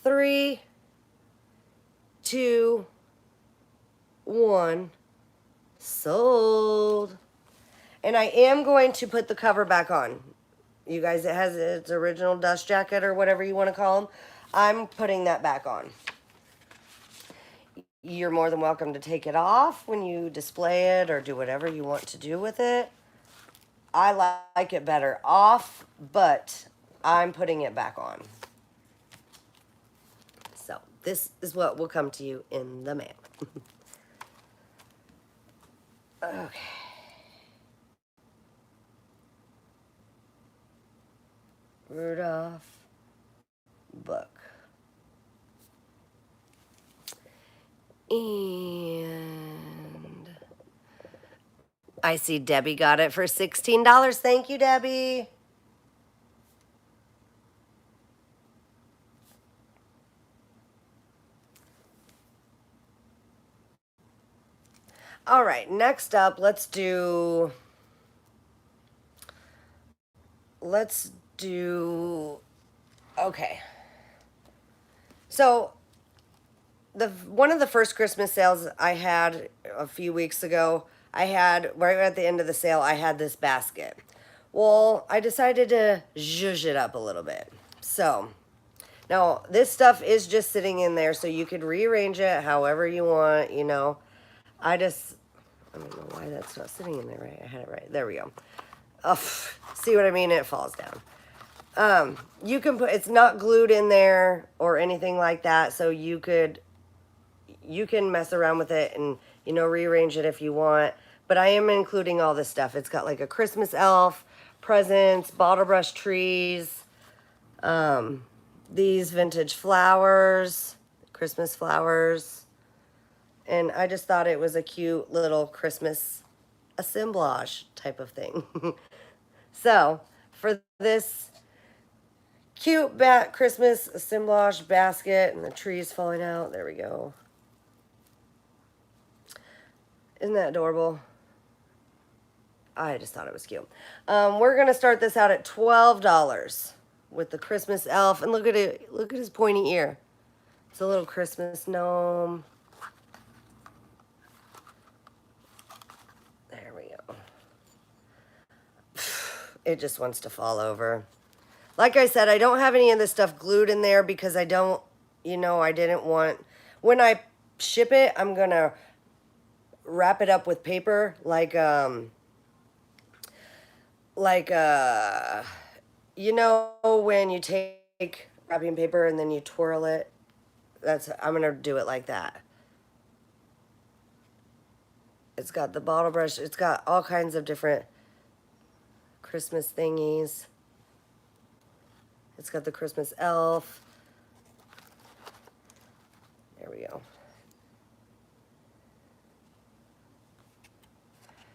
3, 2, 1. Sold. And I am going to put the cover back on. You guys, it has its original dust jacket or whatever you want to call them. I'm putting that back on. You're more than welcome to take it off when you display it or do whatever you want to do with it. I like it better off, but I'm putting it back on. So this is what will come to you in the mail. Okay. Rudolph book. And I see Debbie got it for $16. Thank you, Debbie. All right, next up, let's do, okay. So, one of the first Christmas sales I had a few weeks ago, I had, right at the end of the sale, I had this basket. Well, I decided to zhuzh it up a little bit. So, now, this stuff is just sitting in there, so you could rearrange it however you want, you know. I don't know why that's not sitting in there right. I had it right. There we go. Oh, see what I mean? It falls down. You can put, it's not glued in there or anything like that, so you can mess around with it and, you know, rearrange it if you want. But I am including all this stuff. It's got like a Christmas elf, presents, bottle brush trees, these vintage flowers, Christmas flowers. And I just thought it was a cute little Christmas assemblage type of thing. So, for this cute Christmas assemblage basket, and the trees falling out, there we go. Isn't that adorable? I just thought it was cute. We're gonna start this out at $12 with the Christmas elf, and look at it. Look at his pointy ear. It's a little Christmas gnome. There we go. It just wants to fall over. Like I said, I don't have any of this stuff glued in there because I don't, I didn't want, when I ship it, I'm gonna wrap it up with paper when you take wrapping paper and then you twirl it. I'm gonna do it like that. It's got the bottle brush. It's got all kinds of different Christmas thingies. It's got the Christmas elf. There we go.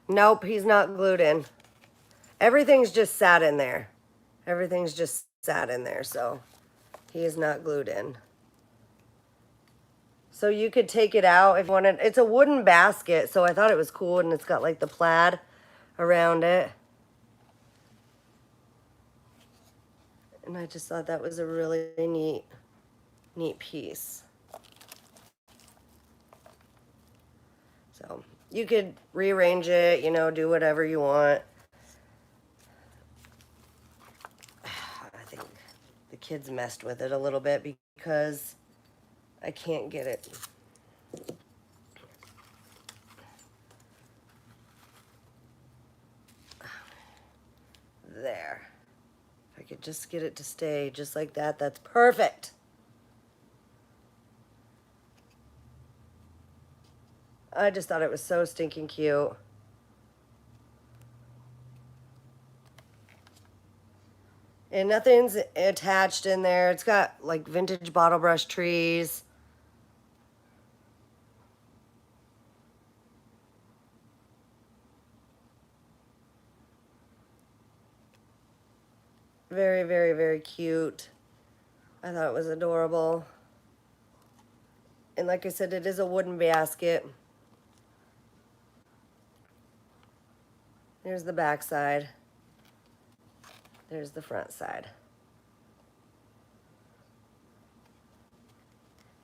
Nope, he's not glued in. Everything's just sat in there. Everything's just sat in there, so he is not glued in. So you could take it out if you wanted. It's a wooden basket, so I thought it was cool, and it's got like the plaid around it. And I just thought that was a really neat piece. So you could rearrange it, do whatever you want. I think the kids messed with it a little bit because I can't get it. There. If I could just get it to stay just like that, that's perfect. I just thought it was so stinking cute. And nothing's attached in there. It's got like vintage bottle brush trees. Very, very, very cute. I thought it was adorable. And like I said, it is a wooden basket. There's the back side. There's the front side.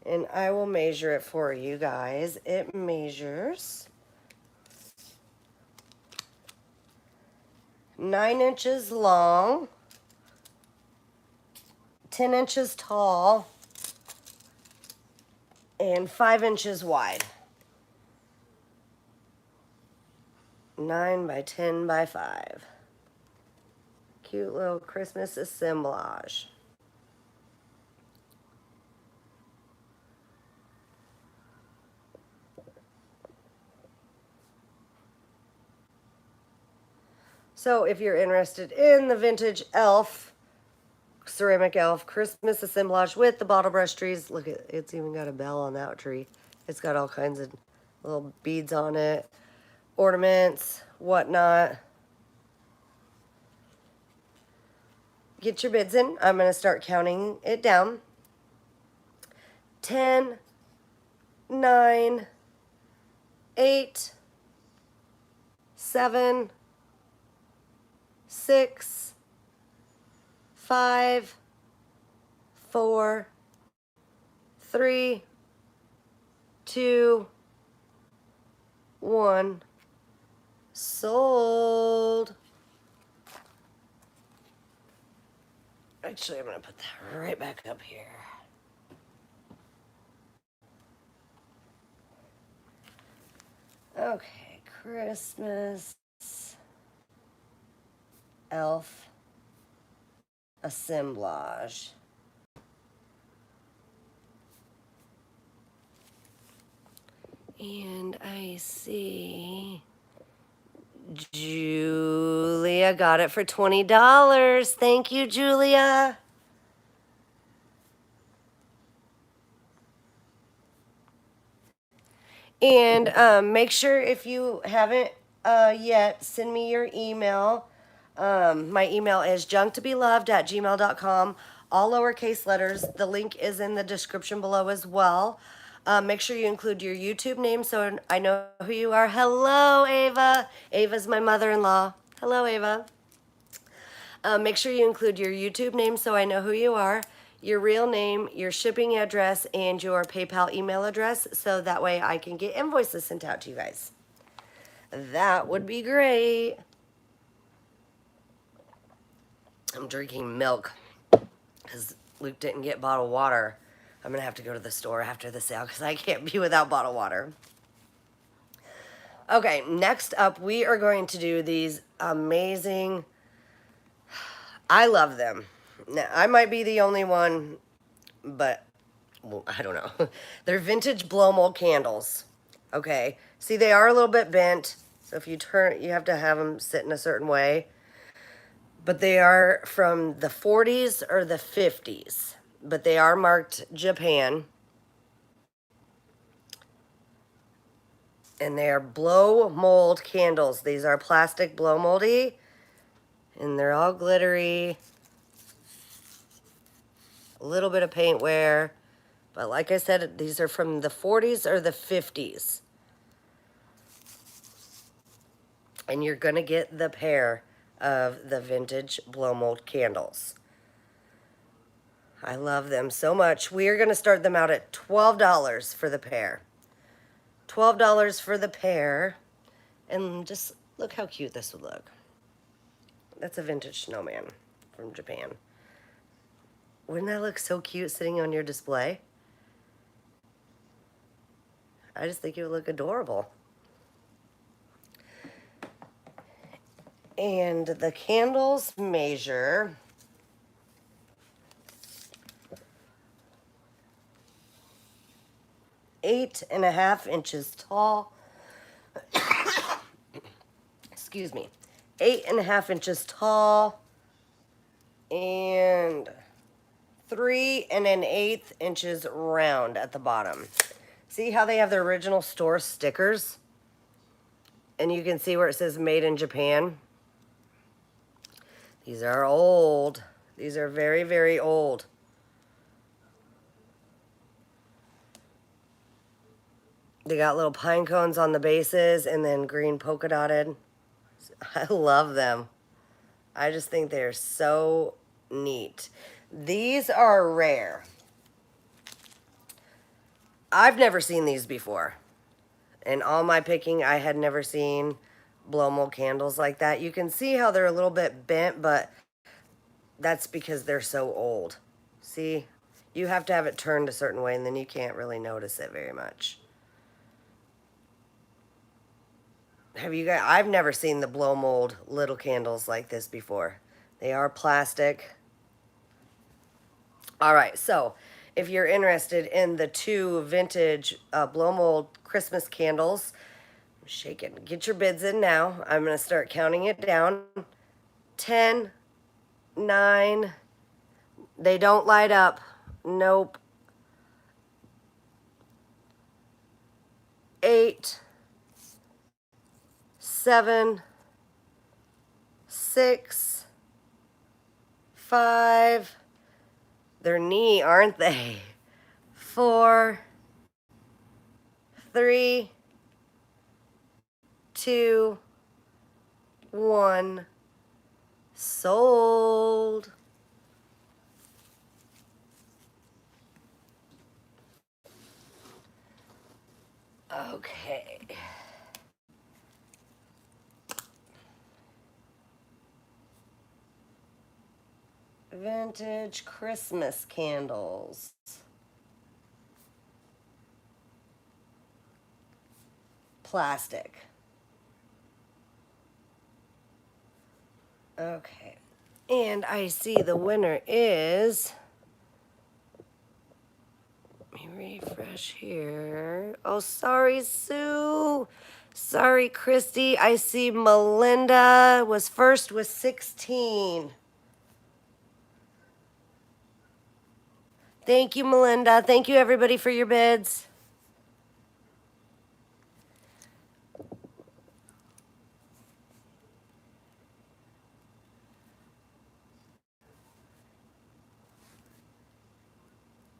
And I will measure it for you guys. It measures 9 inches long, 10 inches tall, and 5 inches wide. 9 by 10 by 5. Cute little Christmas assemblage. So if you're interested in the vintage elf, ceramic elf, Christmas assemblage with the bottle brush trees, look at it's even got a bell on that tree. It's got all kinds of little beads on it, ornaments, whatnot. Get your bids in. I'm going to start counting it down. 10, 9, 8, 7, 6, 5, 4, 3, 2, 1. Sold. Actually, I'm going to put that right back up here. Okay, Christmas elf assemblage. And I see Julia got it for $20. Thank you, Julia. And make sure if you haven't yet, send me your email. My email is junktobeloved@gmail.com. All lowercase letters. The link is in the description below as well. Make sure you include your YouTube name so I know who you are. Hello, Ava. Ava's my mother-in-law. Hello, Ava. Make sure you include your YouTube name so I know who you are, your real name, your shipping address, and your PayPal email address so that way I can get invoices sent out to you guys. That would be great. I'm drinking milk because Luke didn't get bottled water. I'm going to have to go to the store after the sale because I can't be without bottled water. Okay, next up, we are going to do these amazing, I love them. Now, I might be the only one, but well, I don't know. They're vintage blow mold candles. Okay, see, they are a little bit bent, so if you turn, you have to have them sit in a certain way. But they are from the 40s or the 50s, but they are marked Japan. And they are blow mold candles. These are plastic blow moldy, and they're all glittery. A little bit of paint wear, but like I said, these are from the 40s or the 50s. And you're gonna get the pair of the vintage blow mold candles. I love them so much. We are gonna start them out at $12 for the pair. $12 for the pair. And just look how cute this would look. That's a vintage snowman from Japan. Wouldn't that look so cute sitting on your display? I just think it would look adorable. And the candles measure 8.5 inches tall. Excuse me. 8.5 inches tall and 3 1/8 inches round at the bottom. See how they have the original store stickers? And you can see where it says made in Japan. These are old. These are very, very old. They got little pine cones on the bases and then green polka dotted. I love them. I just think they're so neat. These are rare. I've never seen these before. In all my picking, I had never seen blow mold candles like that. You can see how they're a little bit bent, but that's because they're so old. See? You have to have it turned a certain way, and then you can't really notice it very much. Have you guys? I've never seen the blow mold little candles like this before. They are plastic. All right, so if you're interested in the 2 vintage blow mold Christmas candles, shake it. Get your bids in now. I'm going to start counting it down. 10, 9. They don't light up. Nope. 8, 7, 6, 5. They're neat, aren't they? 4, 3, 2, 1. Sold. Okay. Vintage Christmas candles. Plastic. Okay. And I see the winner is... Let me refresh here. Oh, sorry, Sue. Sorry, Christy. I see Melinda was first with 16. Thank you, Melinda. Thank you, everybody, for your bids.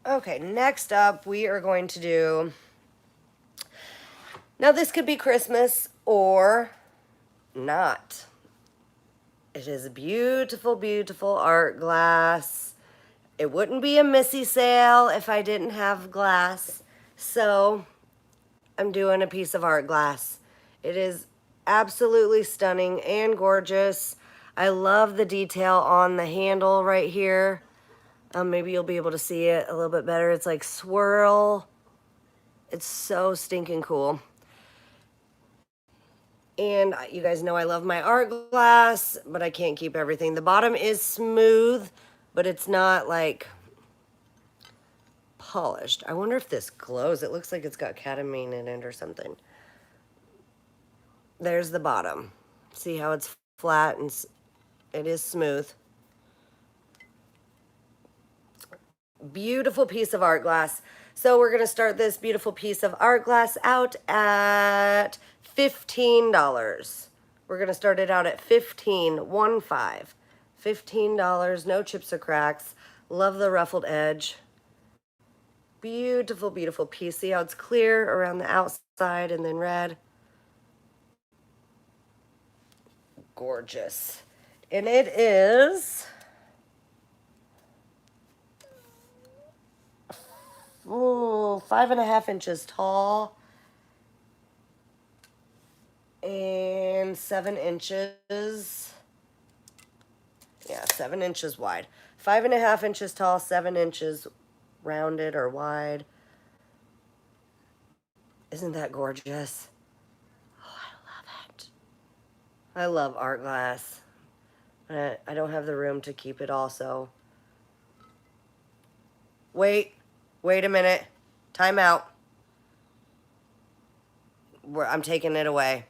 Okay, next up we are going to do, now this could be Christmas or not. It is a beautiful, beautiful art glass. It wouldn't be a Missy sale if I didn't have glass. So I'm doing a piece of art glass. It is absolutely stunning and gorgeous. I love the detail on the handle right here. Maybe you'll be able to see it a little bit better. It's like swirl. It's so stinking cool. And you guys know I love my art glass, but I can't keep everything. The bottom is smooth, but it's not like polished. I wonder if this glows. It looks like it's got cadmium in it or something. There's the bottom. See how it's flat and it is smooth. Beautiful piece of art glass. So we're going to start this beautiful piece of art glass out at $15. We're going to start it out at $15, $15, no chips or cracks. Love the ruffled edge. Beautiful, beautiful piece. See how it's clear around the outside and then red. Gorgeous. And it is 5.5 inches tall and 7 inches. Yeah, 7 inches wide. 5.5 inches tall, 7 inches rounded or wide. Isn't that gorgeous? Oh, I love it. I love art glass. I don't have the room to keep it all, so. Wait a minute. Time out. I'm taking it away.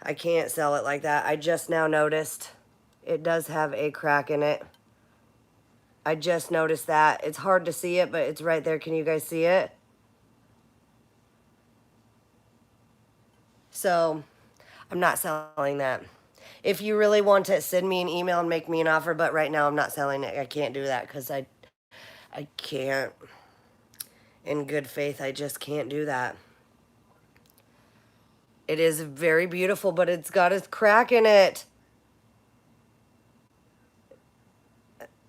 I can't sell it like that. I just now noticed it does have a crack in it. I just noticed that. It's hard to see it, but it's right there. Can you guys see it? So I'm not selling that. If you really want to, send me an email and make me an offer, but right now I'm not selling it. I can't do that because I can't. In good faith, I just can't do that. It is very beautiful, but it's got a crack in it.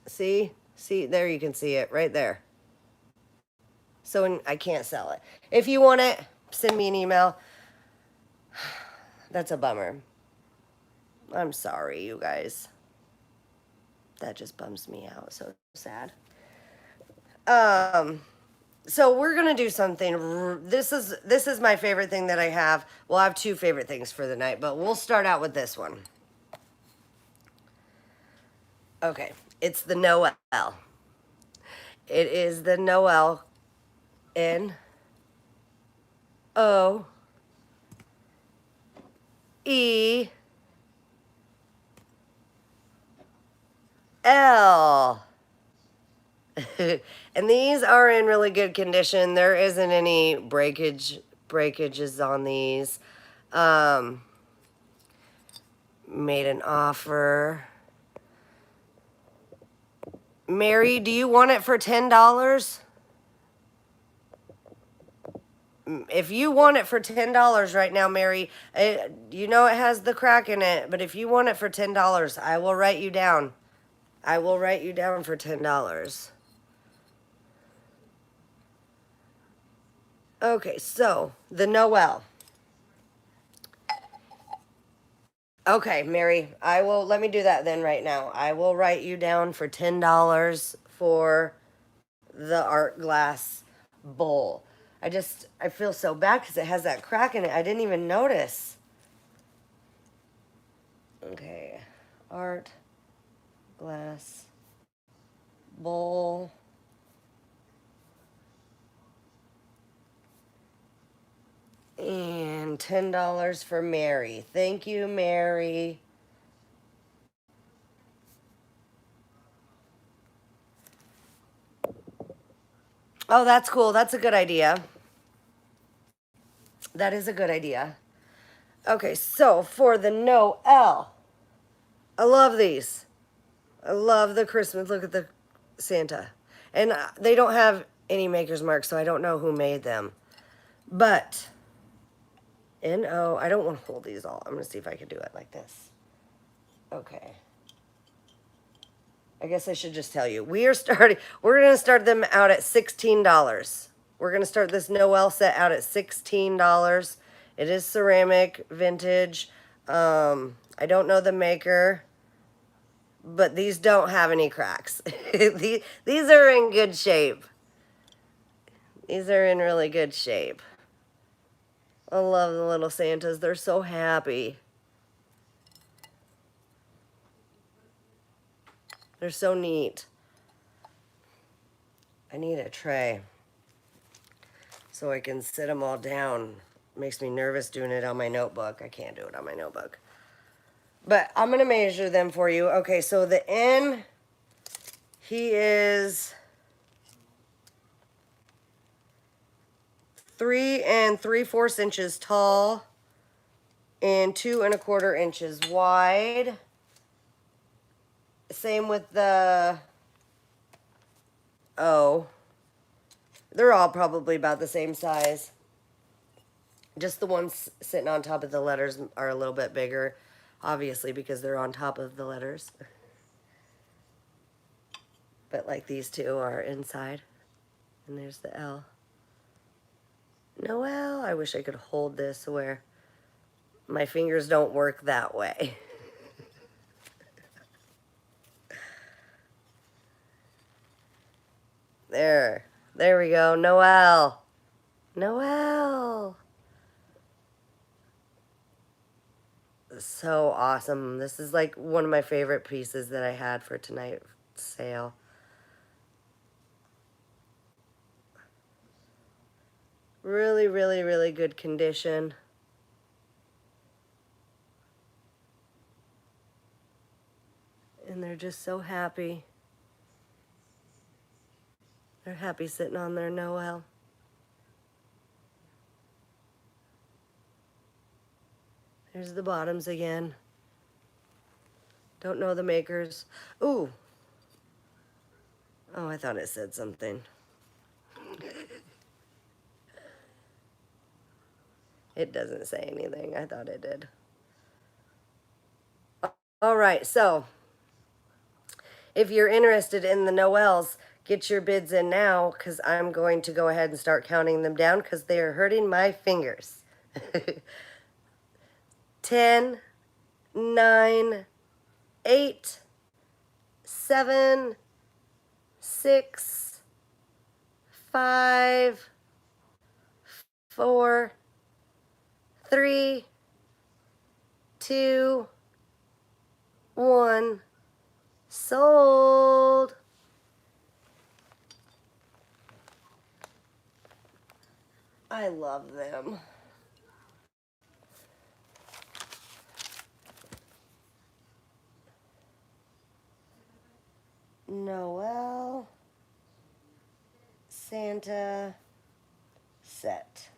See? See, there you can see it right there. So I can't sell it. If you want it, send me an email. That's a bummer. I'm sorry, you guys. That just bums me out. So sad. So we're gonna do something. This is my favorite thing that I have. Well, I have two favorite things for the night, but we'll start out with this one. Okay, it's the Noel. It is the Noel. N-O-E-L. And these are in really good condition. There isn't any breakages on these. Made an offer. Mary, do you want it for $10? If you want it for $10 right now, Mary, you know it has the crack in it, but if you want it for $10, I will write you down. I will write you down for $10. Okay, so the Noel. Okay, Mary, let me do that then right now. I will write you down for $10 for the art glass bowl. I feel so bad because it has that crack in it. I didn't even notice. Okay, art glass bowl. And $10 for Mary. Thank you, Mary. Oh, that's cool. That's a good idea. That is a good idea. Okay, so for the Noel. I love these. I love the Christmas. Look at the Santa. And they don't have any maker's mark, so I don't know who made them. But, N-O, I don't want to hold these all. I'm going to see if I can do it like this. Okay. I guess I should just tell you. We're going to start them out at $16. We're going to start this Noel set out at $16. It is ceramic, vintage. I don't know the maker, but these don't have any cracks. These are in good shape. These are in really good shape. I love the little Santas. They're so happy. They're so neat. I need a tray so I can sit them all down. Makes me nervous doing it on my notebook. I can't do it on my notebook. But I'm going to measure them for you. Okay, so the N, he is 3 3/4 inches tall and 2 1/4 inches wide. Same with the O. They're all probably about the same size. Just the ones sitting on top of the letters are a little bit bigger, obviously, because they're on top of the letters. But like these two are inside. And there's the L. Noel, I wish I could hold this where my fingers don't work that way. There we go. Noel. Noel. So awesome. This is like one of my favorite pieces that I had for tonight's sale. Really, really, really good condition. And they're just so happy. They're happy sitting on their Noel. There's the bottoms again. Don't know the makers. Ooh. Oh, I thought it said something. It doesn't say anything. I thought it did. All right, so if you're interested in the Noels, get your bids in now because I'm going to go ahead and start counting them down because they are hurting my fingers. 10, 9, 8, 7, 6, 5, 4, 3, 2, 1. Sold. I love them. Noel Santa set.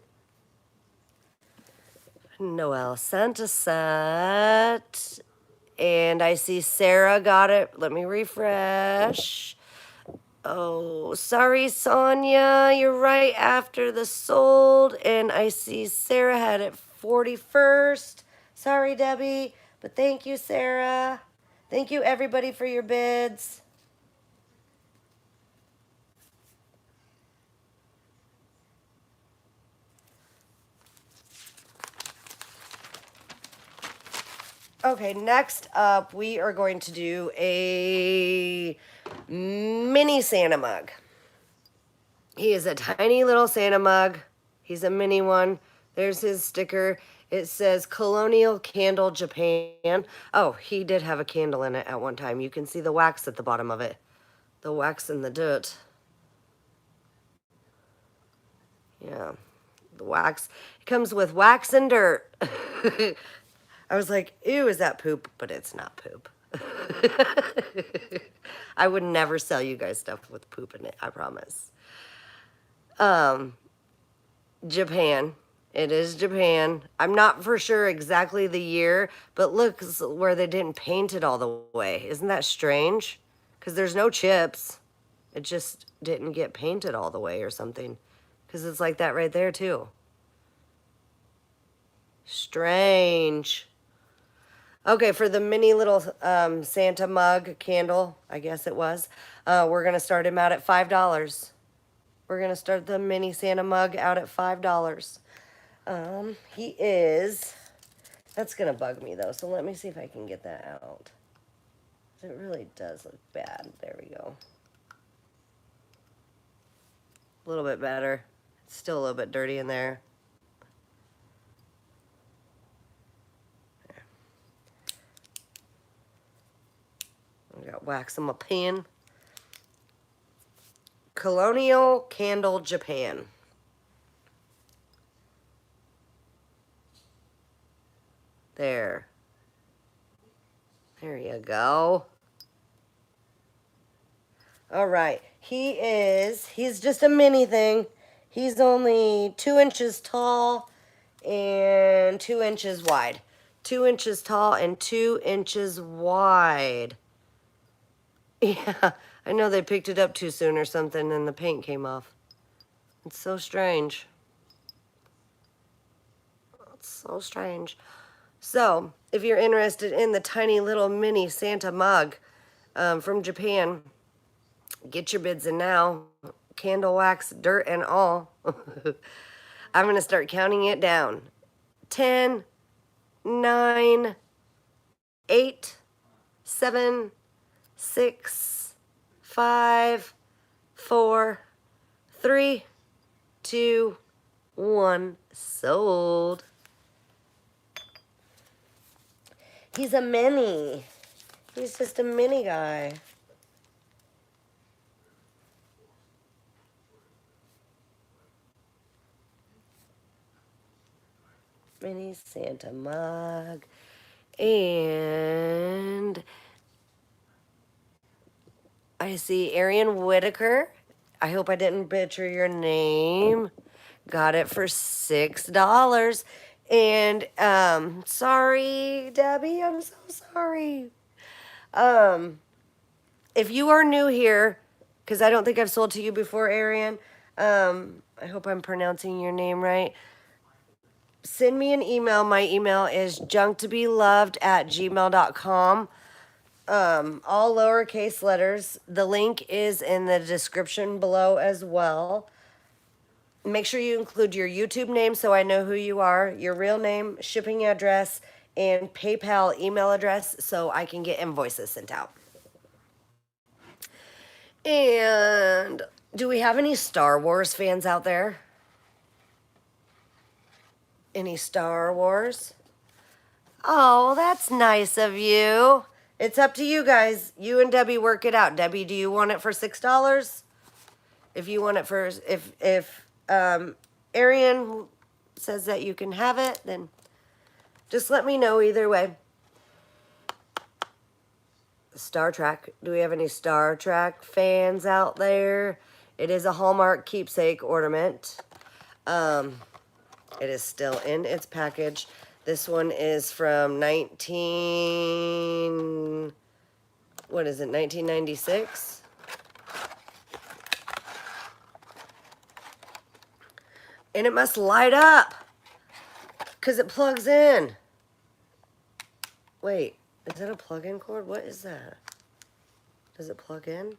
Noel Santa set. And I see Sarah got it. Let me refresh. Oh, sorry, Sonia. You're right after the sold. And I see Sarah had it 41st. Sorry, Debbie. But thank you, Sarah. Thank you, everybody, for your bids. Okay, next up, we are going to do a mini Santa mug. He is a tiny little Santa mug. He's a mini one. There's his sticker. It says Colonial Candle Japan. Oh, he did have a candle in it at one time. You can see the wax at the bottom of it. The wax and the dirt. Yeah, the wax. It comes with wax and dirt. I was like, ew, is that poop? But it's not poop. I would never sell you guys stuff with poop in it, I promise. Japan. It is Japan. I'm not for sure exactly the year, but look where they didn't paint it all the way. Isn't that strange? Because there's no chips. It just didn't get painted all the way or something. Because it's like that right there too. Strange. Okay, for the mini little Santa mug candle, I guess it was, we're going to start him out at $5. We're going to start the mini Santa mug out at $5. He is, that's going to bug me though, so let me see if I can get that out. It really does look bad. There we go. A little bit better. It's still a little bit dirty in there. I got wax on my pen. Colonial Candle Japan. There. There you go. All right. He's just a mini thing. He's only 2 inches tall and 2 inches wide. 2 inches tall and 2 inches wide. Yeah, I know they picked it up too soon or something and the paint came off. It's so strange. It's so strange. So, if you're interested in the tiny little mini Santa mug from Japan, get your bids in now. Candle wax, dirt, and all. I'm going to start counting it down. 10, 9, 8, 7, 6, 5, 4, 3, 2, 1. Sold. He's a mini. He's just a mini guy. Mini Santa mug. And I see Arian Whitaker. I hope I didn't butcher your name. Got it for $6. And sorry, Debbie, I'm so sorry. If you are new here, because I don't think I've sold to you before, Arian, I hope I'm pronouncing your name right. Send me an email. My email is junktobeloved@gmail.com. All lowercase letters. The link is in the description below as well. Make sure you include your YouTube name so I know who you are, your real name, shipping address, and PayPal email address so I can get invoices sent out. And do we have any Star Wars fans out there? Any Star Wars? Oh, that's nice of you. It's up to you guys. You and Debbie work it out. Debbie, do you want it for $6? If you want it for, if Arian says that you can have it, then just let me know either way. Star Trek. Do we have any Star Trek fans out there? It is a Hallmark keepsake ornament. It is still in its package. This one is from 1996? And it must light up because it plugs in. Wait, is that a plug-in cord? What is that? Does it plug in?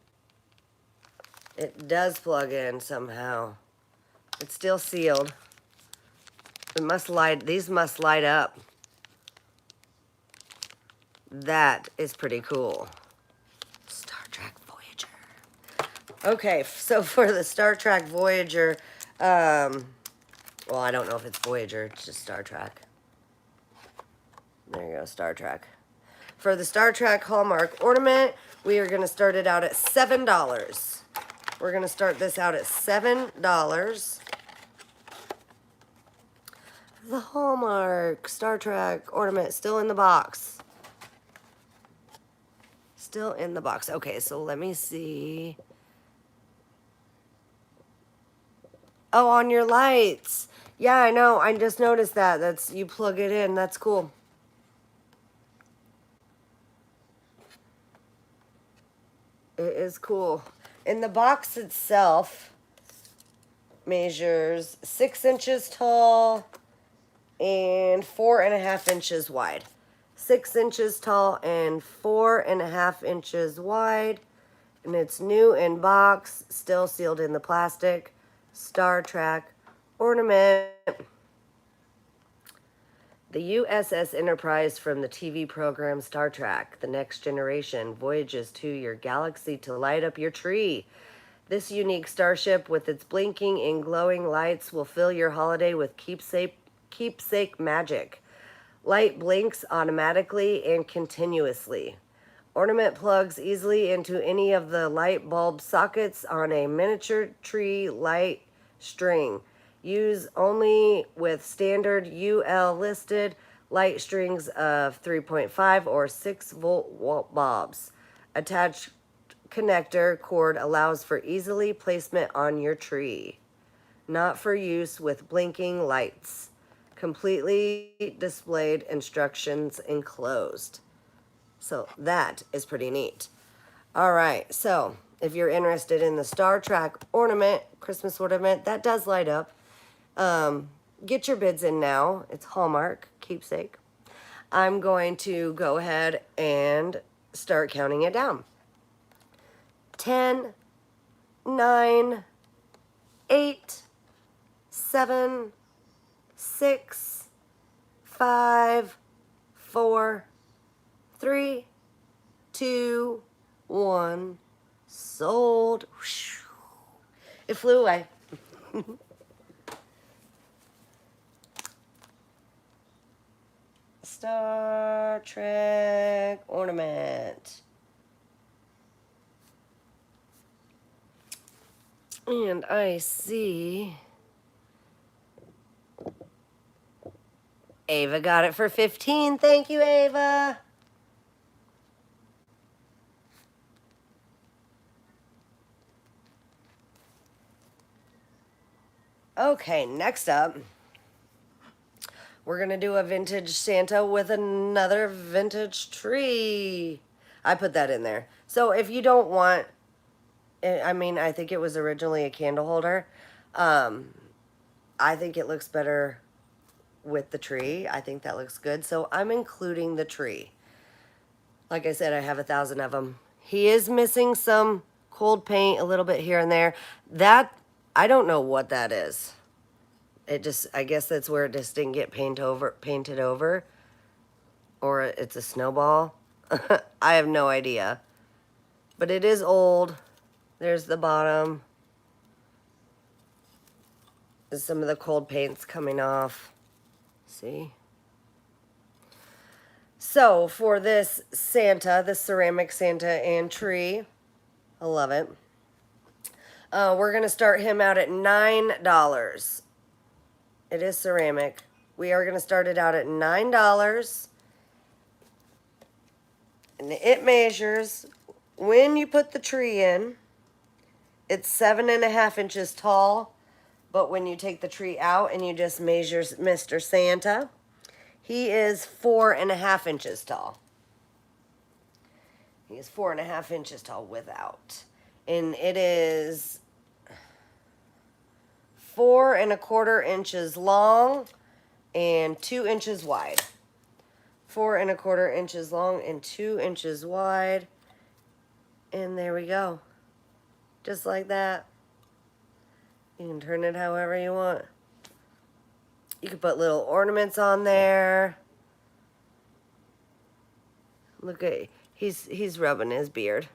It does plug in somehow. It's still sealed. It must light, these must light up. That is pretty cool. Star Trek Voyager. Okay, so for the Star Trek Voyager, well, I don't know if it's Voyager, it's just Star Trek. There you go, Star Trek. For the Star Trek Hallmark ornament, we are going to start it out at $7. We're going to start this out at $7. The Hallmark Star Trek ornament still in the box. Still in the box. Okay, so let me see. Oh, on your lights. Yeah, I know. I just noticed that. That's, you plug it in. That's cool. It is cool. And the box itself measures 6 inches tall and 4.5 inches wide. 6 inches tall and 4.5 inches wide. And it's new in box, still sealed in the plastic. Star Trek ornament. The USS Enterprise from the TV program Star Trek, The Next Generation, voyages to your galaxy to light up your tree. This unique starship with its blinking and glowing lights will fill your holiday with keepsake magic. Light blinks automatically and continuously. Ornament plugs easily into any of the light bulb sockets on a miniature tree light string. Use only with standard UL listed light strings of 3.5 or 6 volt bulbs. Attached connector cord allows for easily placement on your tree. Not for use with blinking lights. Completely displayed instructions enclosed. So that is pretty neat. All right, so if you're interested in the Star Trek ornament, Christmas ornament, that does light up. Get your bids in now. It's Hallmark, keepsake. I'm going to go ahead and start counting it down. 10, 9, 8, 7, 6, 5, 4, 3, 2, 1. Sold. It flew away. Star Trek ornament. And I see Ava got it for 15. Thank you, Ava. Okay, next up, we're going to do a vintage Santa with another vintage tree. I put that in there. So if you don't want, I mean, I think it was originally a candle holder. I think it looks better with the tree. I think that looks good. So I'm including the tree. Like I said, I have 1,000 of them. He is missing some cold paint a little bit here and there. That, I don't know what that is. It just, I guess that's where it just didn't get painted over. Or it's a snowball. I have no idea. But it is old. There's the bottom. There's some of the cold paint's coming off. See? So for this Santa, this ceramic Santa and tree, I love it. We're going to start him out at $9. It is ceramic. We are going to start it out at $9. And it measures, when you put the tree in, it's 7.5 inches tall. But when you take the tree out and you just measure Mr. Santa, he is 4.5 inches tall. He is 4.5 inches tall without. And it is 4.25 inches long and 2 inches wide. 4.25 inches long and 2 inches wide. And there we go. Just like that. You can turn it however you want. You can put little ornaments on there. Look at, he's rubbing his beard.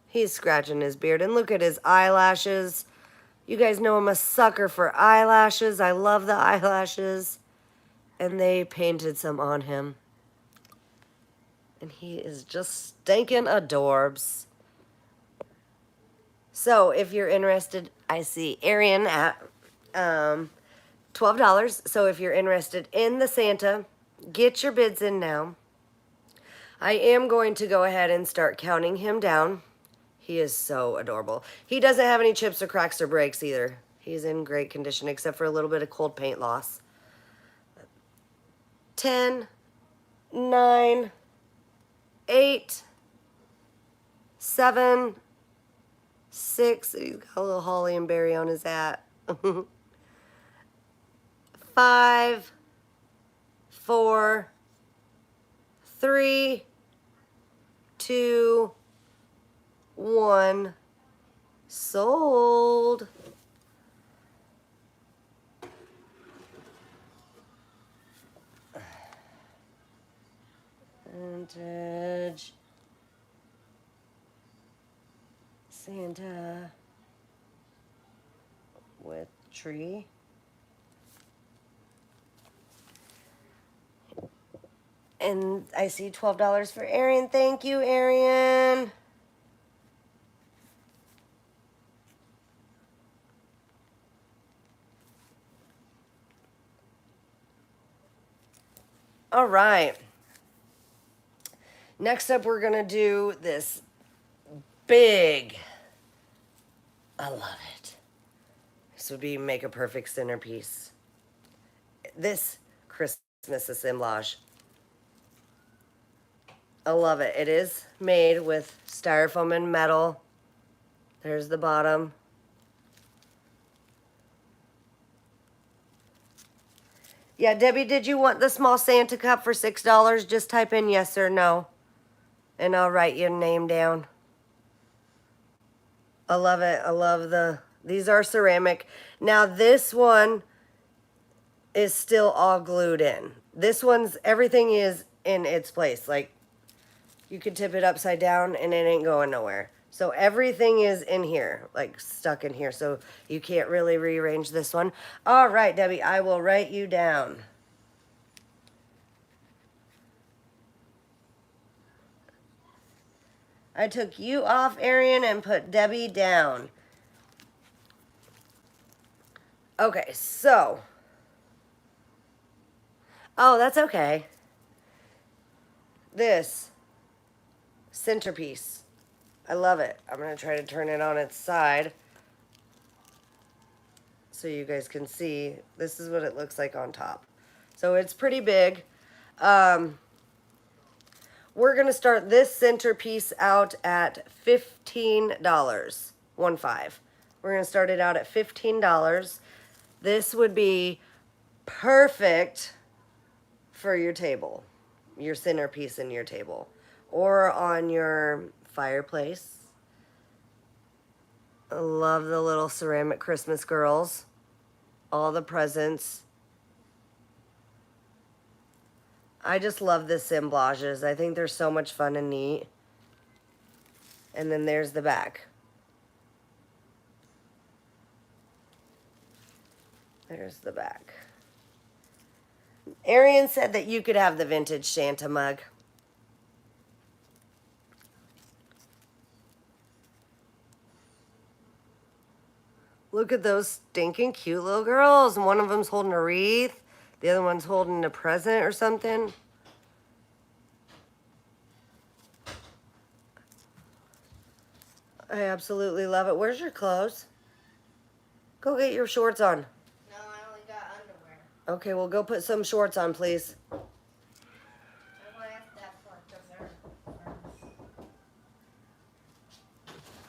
He's scratching his beard. And look at his eyelashes. You guys know I'm a sucker for eyelashes. I love the eyelashes. And they painted some on him. And he is just stinking adorbs. So if you're interested, I see Arian at $12. So if you're interested in the Santa, get your bids in now. I am going to go ahead and start counting him down. He is so adorable. He doesn't have any chips or cracks or breaks either. He's in great condition except for a little bit of cold paint loss. 10, 9, 8, 7, 6. He's got a little holly and berry on his hat. 5, 4, 3, 2, 1. Sold. Vintage Santa with tree. And I see $12 for Arian. Thank you, Arian. All right. Next up, we're going to do this big. I love it. This would be make a perfect centerpiece. This Christmas assemblage. I love it. It is made with styrofoam and metal. There's the bottom. Yeah, Debbie, did you want the small Santa cup for $6? Just type in yes or no, and I'll write your name down. I love it. I love these are ceramic. Now this one is still all glued in. This one's, everything is in its place. Like, you could tip it upside down and it ain't going nowhere. So everything is in here, like stuck in here. So you can't really rearrange this one. All right, Debbie, I will write you down. I took you off, Arian, and put Debbie down. Okay, so. Oh, that's okay. This centerpiece. I love it. I'm going to try to turn it on its side so you guys can see. This is what it looks like on top. So it's pretty big. We're going to start this centerpiece out at $15. 15. We're going to start it out at $15. This would be perfect for your table, your centerpiece in your table, or on your fireplace. I love the little ceramic Christmas girls. All the presents. I just love the assemblages. I think they're so much fun and neat. And then there's the back. There's the back. Arian said that you could have the vintage Santa mug. Look at those stinking cute little girls. And one of them's holding a wreath. The other one's holding a present or something. I absolutely love it. Where's your clothes? Go get your shorts on. No, I only got underwear. Okay, well, go put some shorts on, please. I want to ask that for dessert first.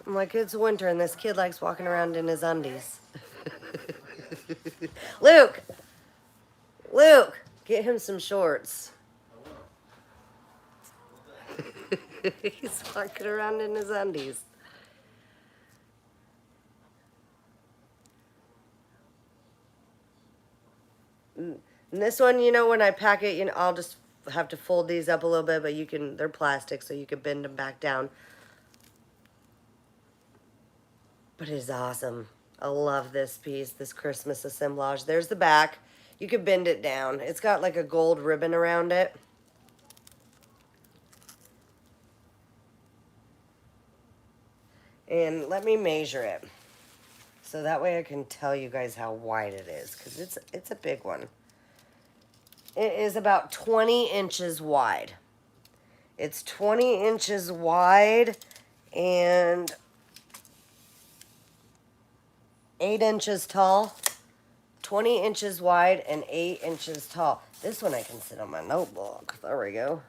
I'm like, it's winter and this kid likes walking around in his undies. Luke! Luke! Get him some shorts. He's walking around in his undies. And this one, you know, when I pack it, you know, I'll just have to fold these up a little bit, but you can, they're plastic, so you can bend them back down. But it is awesome. I love this piece, this Christmas assemblage. There's the back. You could bend it down. It's got like a gold ribbon around it. And let me measure it. So that way I can tell you guys how wide it is, because it's a big one. It is about 20 inches wide. It's 20 inches wide and 8 inches tall. 20 inches wide and 8 inches tall. This one I can sit on my notebook. There we go.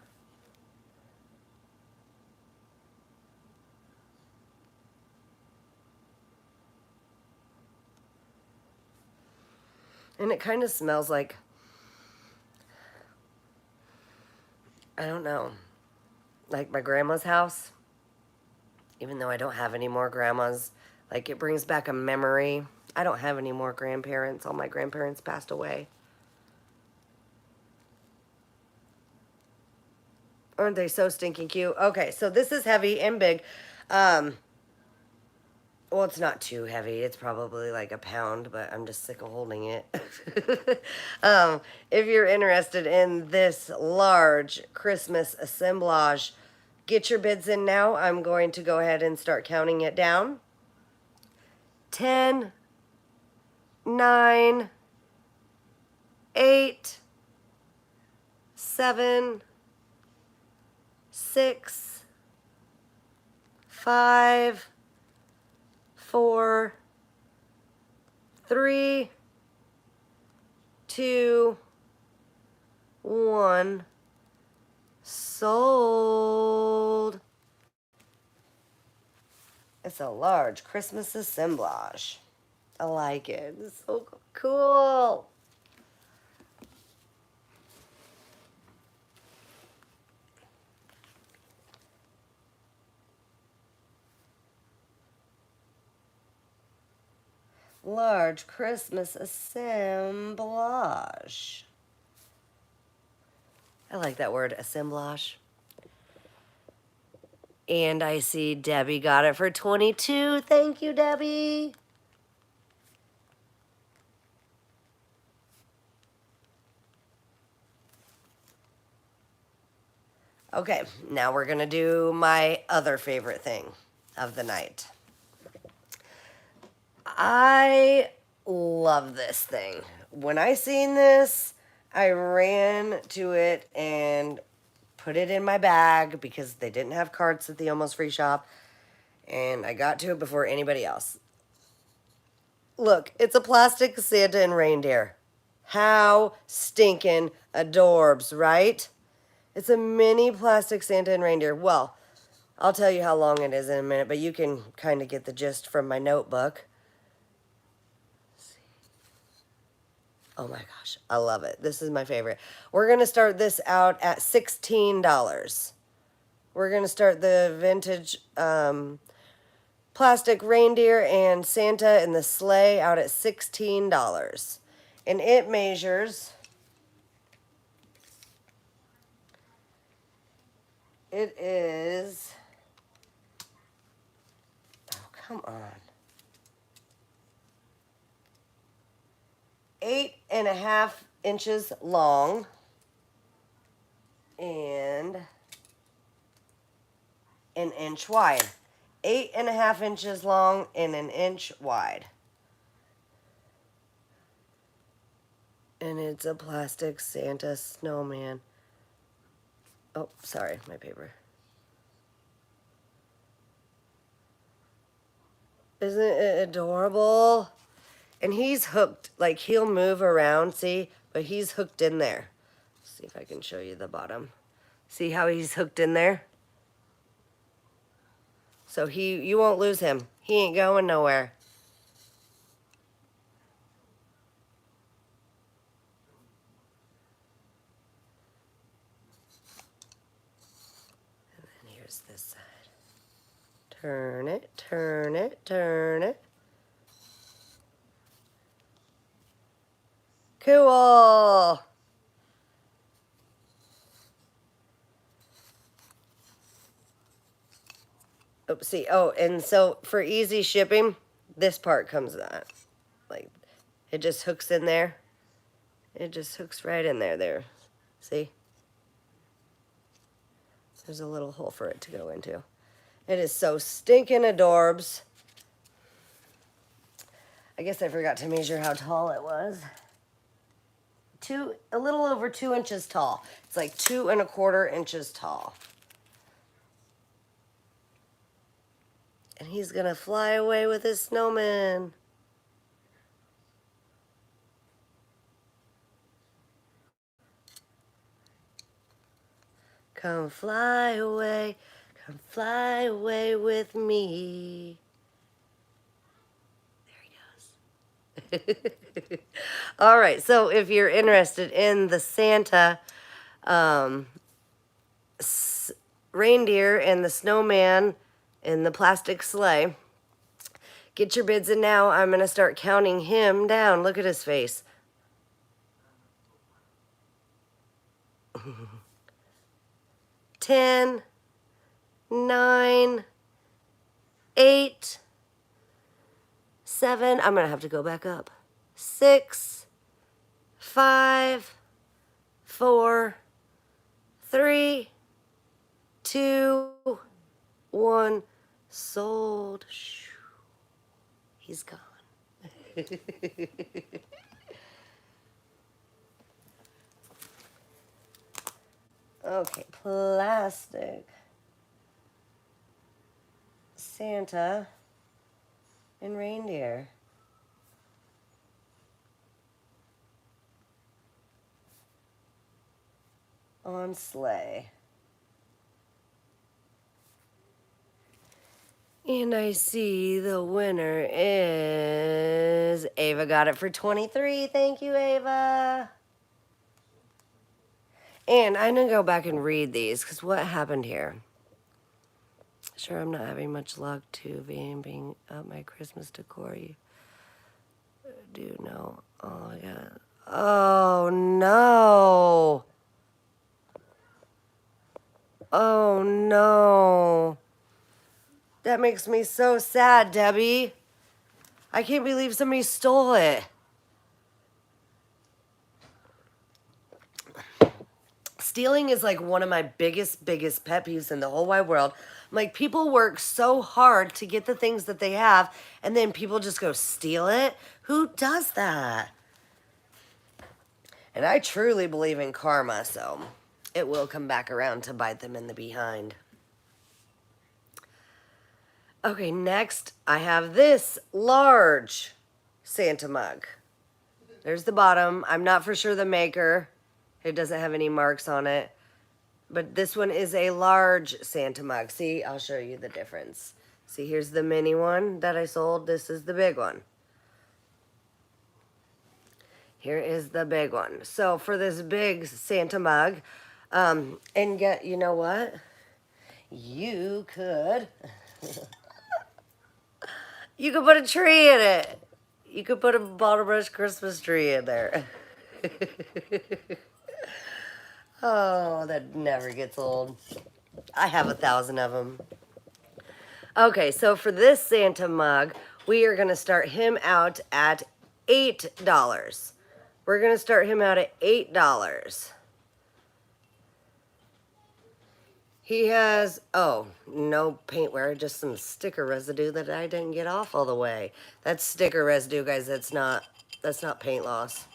And it kind of smells like, I don't know, like my grandma's house. Even though I don't have any more grandmas, like it brings back a memory. I don't have any more grandparents. All my grandparents passed away. Aren't they so stinking cute? Okay, so this is heavy and big. Well, it's not too heavy. It's probably like a pound, but I'm just sick of holding it. If you're interested in this large Christmas assemblage, get your bids in now. I'm going to go ahead and start counting it down. 10, 9, 8, 7, 6, 5, 4, 3, 2, 1. Sold. It's a large Christmas assemblage. I like it. It's so cool. Large Christmas assemblage. I like that word, assemblage. And I see Debbie got it for 22. Thank you, Debbie. Okay, now we're going to do my other favorite thing of the night. I love this thing. When I seen this, I ran to it and put it in my bag because they didn't have carts at the Almost Free shop. And I got to it before anybody else. Look, it's a plastic Santa and reindeer. How stinking adorbs, right? It's a mini plastic Santa and reindeer. Well, I'll tell you how long it is in a minute, but you can kind of get the gist from my notebook. Oh my gosh, I love it. This is my favorite. We're going to start this out at $16. We're going to start the vintage plastic reindeer and Santa and the sleigh out at $16. And it measures, it is, oh, come on, 8.5 inches long and an inch wide. 8.5 inches long and an inch wide. And it's a plastic Santa snowman. Oh, sorry, my paper. Isn't it adorable? And he's hooked, like he'll move around, see? But he's hooked in there. Let's see if I can show you the bottom. See how he's hooked in there? So you won't lose him. He ain't going nowhere. And then here's this side. Turn it, turn it, turn it. Cool. Oopsie. Oh, and so for easy shipping, this part comes on. Like, it just hooks in there. It just hooks right in there. There. See? There's a little hole for it to go into. It is so stinking adorbs. I guess I forgot to measure how tall it was. A little over 2 inches tall. It's like 2.25 inches tall. And he's gonna fly away with his snowman. Come fly away with me. There he goes. All right, so if you're interested in the Santa reindeer and the snowman and the plastic sleigh, get your bids in now. I'm going to start counting him down. Look at his face. 10, 9, 8, 7. I'm going to have to go back up. 6, 5, 4, 3, 2, 1. Sold. He's gone. Okay, plastic. Santa and reindeer. On sleigh. And I see the winner is Ava. Got it for 23. Thank you, Ava. And I'm going to go back and read these because what happened here? Sure, I'm not having much luck to vamping up my Christmas decor. You do know. Oh, my God. Oh, no. Oh, no. That makes me so sad, Debbie. I can't believe somebody stole it. Stealing is like one of my biggest pet peeves in the whole wide world. Like, people work so hard to get the things that they have, and then people just go steal it. Who does that? And I truly believe in karma, so it will come back around to bite them in the behind. Okay, next I have this large Santa mug. There's the bottom. I'm not for sure the maker. It doesn't have any marks on it. But this one is a large Santa mug. See, I'll show you the difference. See, here's the mini one that I sold. This is the big one. Here is the big one. So for this big Santa mug, and you know what? You could put a tree in it. You could put a bottle brush Christmas tree in there. Oh, that never gets old. I have 1,000 of them. Okay, so for this Santa mug, we are going to start him out at $8. We're going to start him out at $8. He has, oh, no paintwear, just some sticker residue that I didn't get off all the way. That's sticker residue, guys. That's not paint loss.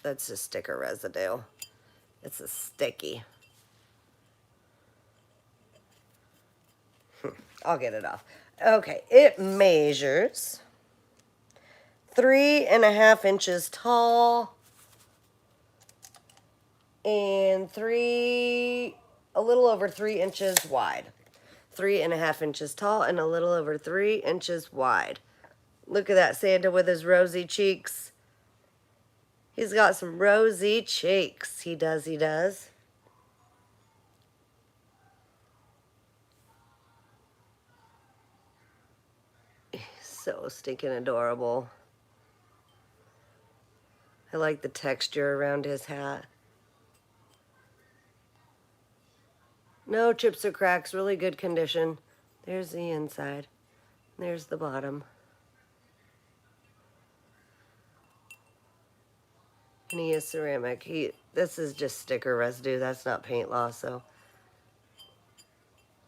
That's just sticker residue. It's a sticky. I'll get it off. Okay, it measures 3.5 inches tall and a little over 3 inches wide. 3.5 inches tall and a little over 3 inches wide. Look at that Santa with his rosy cheeks. He's got some rosy cheeks. He does, he does. He's so stinking adorable. I like the texture around his hat. No chips or cracks, really good condition. There's the inside. There's the bottom. And he is ceramic. This is just sticker residue. That's not paint loss, so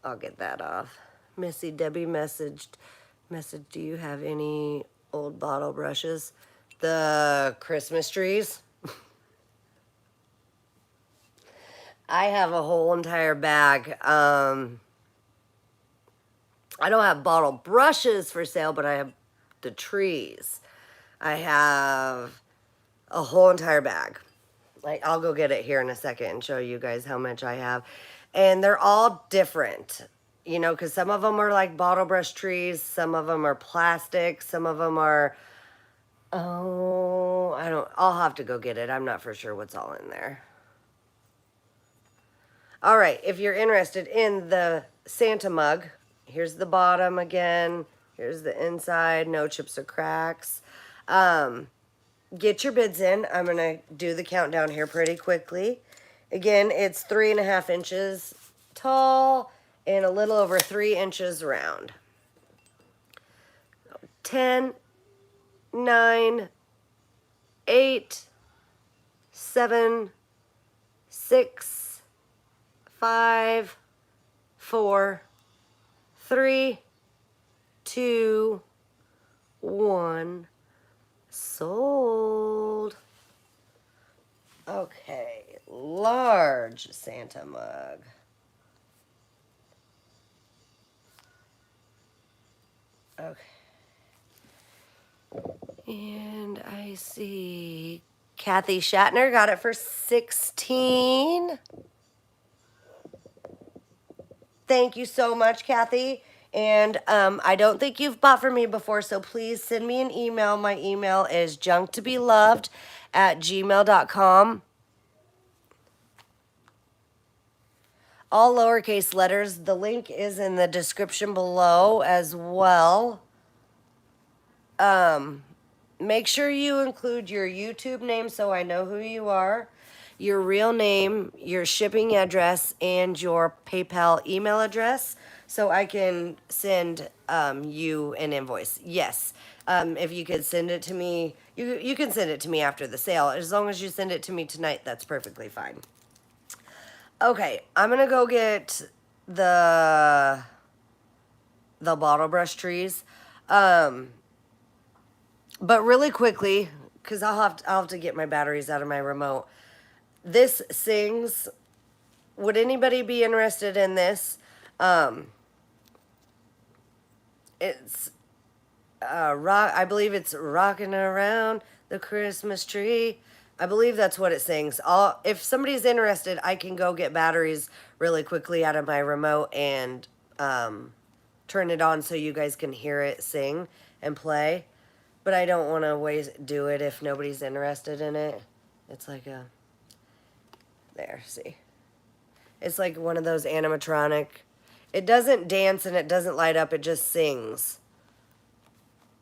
I'll get that off. Missy Debbie message, do you have any old bottle brushes? The Christmas trees? I have a whole entire bag. I don't have bottle brushes for sale, but I have the trees. I have a whole entire bag. Like, I'll go get it here in a second and show you guys how much I have. And they're all different. you know, because some of them are like bottle brush trees, some of them are plastic, some of them are, oh, I'll have to go get it. I'm not for sure what's all in there. All right, if you're interested in the Santa mug, here's the bottom again. Here's the inside, no chips or cracks. Get your bids in. I'm going to do the countdown here pretty quickly. Again, it's 3.5 inches tall and a little over 3 inches round. 10, 9, 8, 7, 6, 5, 4, 3, 2, 1. Sold. Okay, large Santa mug. Okay. And I see Kathy Shatner got it for 16. Thank you so much, Kathy. And I don't think you've bought from me before, so please send me an email. My email is junktobeloved@gmail.com. All lowercase letters. The link is in the description below as well. Make sure you include your YouTube name so I know who you are, your real name, your shipping address, and your PayPal email address so I can send you an invoice. Yes, if you could send it to me, you can send it to me after the sale. As long as you send it to me tonight, that's perfectly fine. Okay, I'm gonna go get the bottle brush trees. But really quickly, because I'll have to get my batteries out of my remote. This sings. Would anybody be interested in this? It's rock. I believe it's rocking around the Christmas tree. I believe that's what it sings. If somebody's interested, I can go get batteries really quickly out of my remote and turn it on so you guys can hear it sing and play. But I don't want to do it if nobody's interested in it. It's like there, see. It's like one of those animatronic. It doesn't dance and it doesn't light up, it just sings.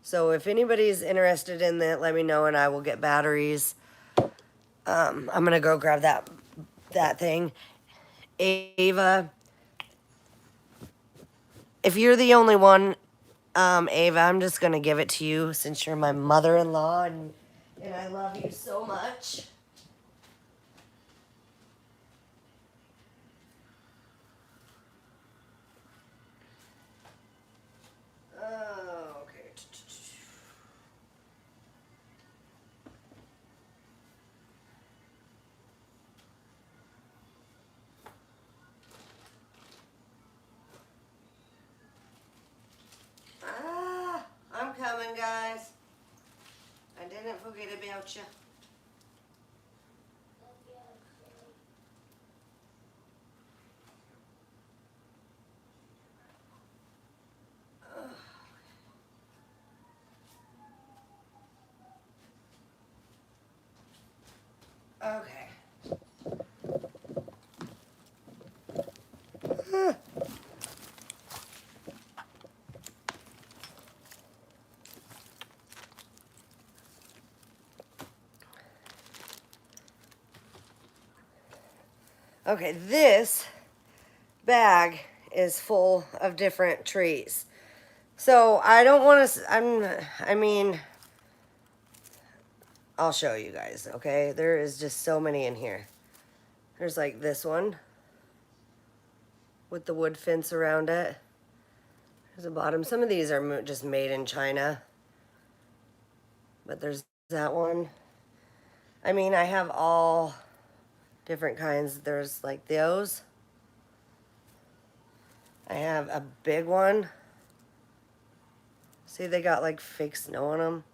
So if anybody's interested in that, let me know and I will get batteries. I'm going to go grab that thing. Ava, if you're the only one, Ava, I'm just going to give it to you since you're my mother-in-law and I love you so much. Okay. I'm coming, guys. I didn't forget about you. Okay. Okay, this bag is full of different trees. So I don't want to, I mean, I'll show you guys, okay? There is just so many in here. There's like this one with the wood fence around it. There's the bottom. Some of these are just made in China. But there's that one. I mean, I have all different kinds. There's like those. I have a big one. See, they got like fake snow on them.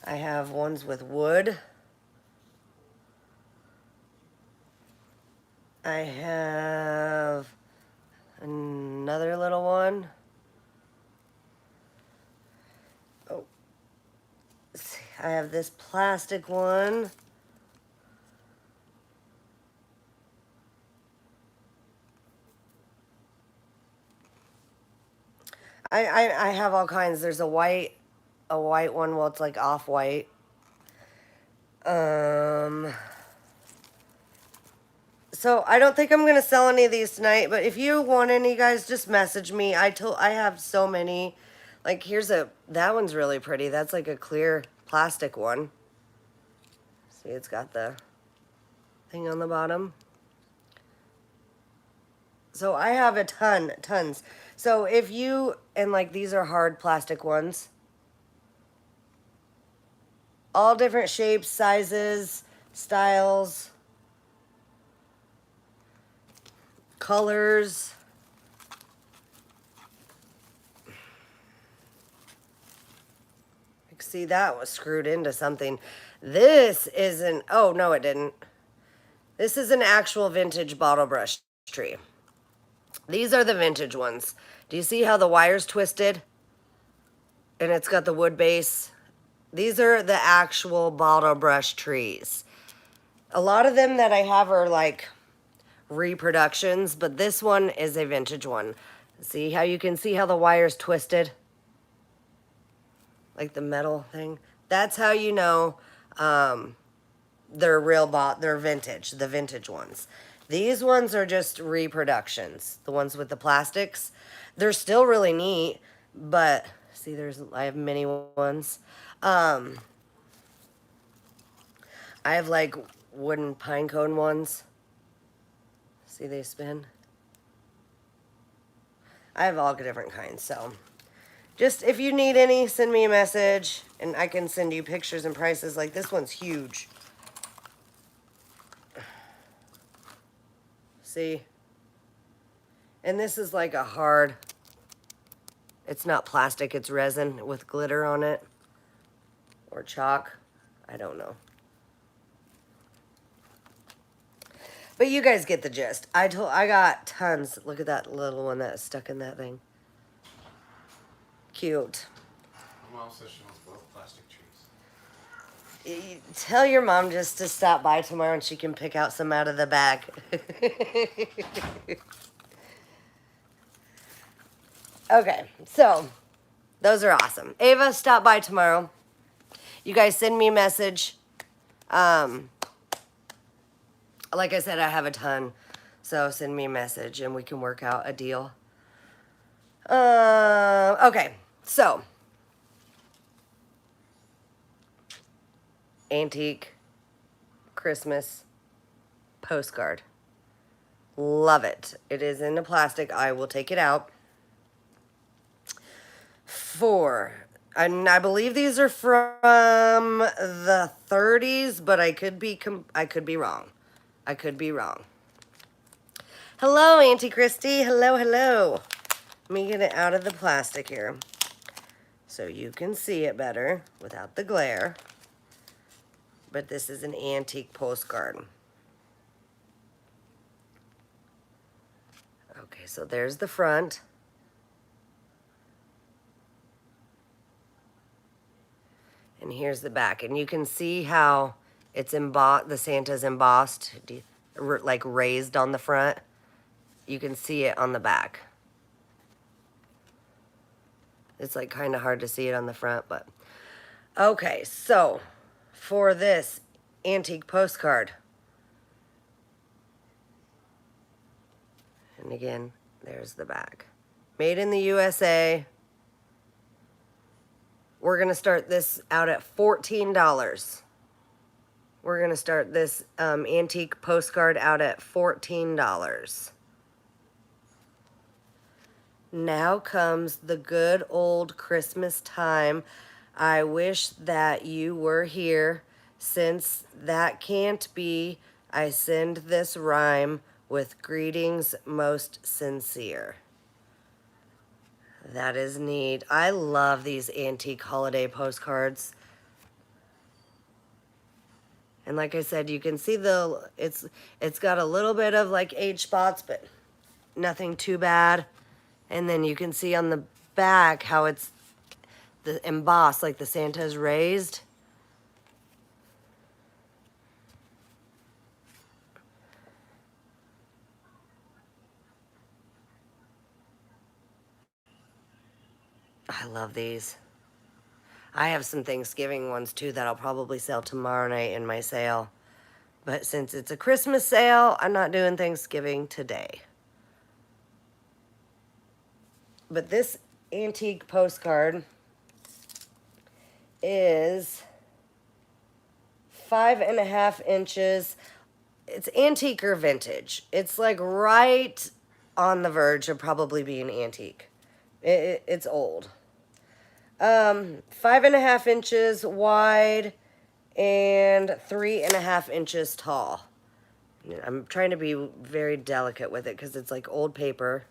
I have ones with wood. I have another little one. Oh, let's see. I have this plastic one. I have all kinds. There's a white one. Well, it's like off-white. So I don't think I'm gonna sell any of these tonight. But if you want any, guys, just message me. I have so many. Like that one's really pretty. That's like a clear plastic one. See, it's got the thing on the bottom. So I have a tons. So if you, and like these are hard plastic ones. All different shapes, sizes, styles, colors. See, that was screwed into something. This isn't, oh no it didn't. This is an actual vintage bottle brush tree. These are the vintage ones. Do you see how the wire's twisted? And it's got the wood base. These are the actual bottle brush trees. A lot of them that I have are like reproductions, but this one is a vintage one. See how you can see how the wire's twisted? Like the metal thing. That's how you know they're they're vintage, the vintage ones. These ones are just reproductions, the ones with the plastics. They're still really neat, but see, I have many ones. I have like wooden pine cone ones. See, they spin. I have all different kinds, so just if you need any, send me a message and I can send you pictures and prices. Like this one's huge. See? And this is like a hard, it's not plastic, it's resin with glitter on it. Or chalk. I don't know. But you guys get the gist. I got tons. Look at that little one that's stuck in that thing. Cute. My mom says she wants both plastic trees. Tell your mom just to stop by tomorrow and she can pick out some out of the bag. Okay, so those are awesome. Ava, stop by tomorrow. You guys send me a message. Like I said, I have a ton. So send me a message and we can work out a deal. Okay, so antique Christmas postcard. Love it. It is in the plastic. I will take it out. And I believe these are from the 30s, but I could be wrong. I could be wrong. Hello, Auntie Christy. Hello, hello. Let me get it out of the plastic here so you can see it better without the glare. But this is an antique postcard. Okay, so there's the front. And here's the back. And you can see how it's embossed, the Santa's embossed, like raised on the front. You can see it on the back. It's like kind of hard to see it on the front, but. Okay, so for this antique postcard. And again, there's the back. Made in the USA. We're going to start this out at $14. We're going to start this antique postcard out at $14. Now comes the good old Christmas time. I wish that you were here. Since that can't be, I send this rhyme with greetings most sincere. That is neat. I love these antique holiday postcards. And like I said, you can see it's got a little bit of like age spots, but nothing too bad. And then you can see on the back how it's the embossed, like the Santa's raised. I love these. I have some Thanksgiving ones too that I'll probably sell tomorrow night in my sale. But since it's a Christmas sale, I'm not doing Thanksgiving today. But this antique postcard is 5.5 inches. It's antique or vintage. It's like right on the verge of probably being antique. It's old. 5.5 inches wide and 3.5 inches tall. I'm trying to be very delicate with it because it's like old paper.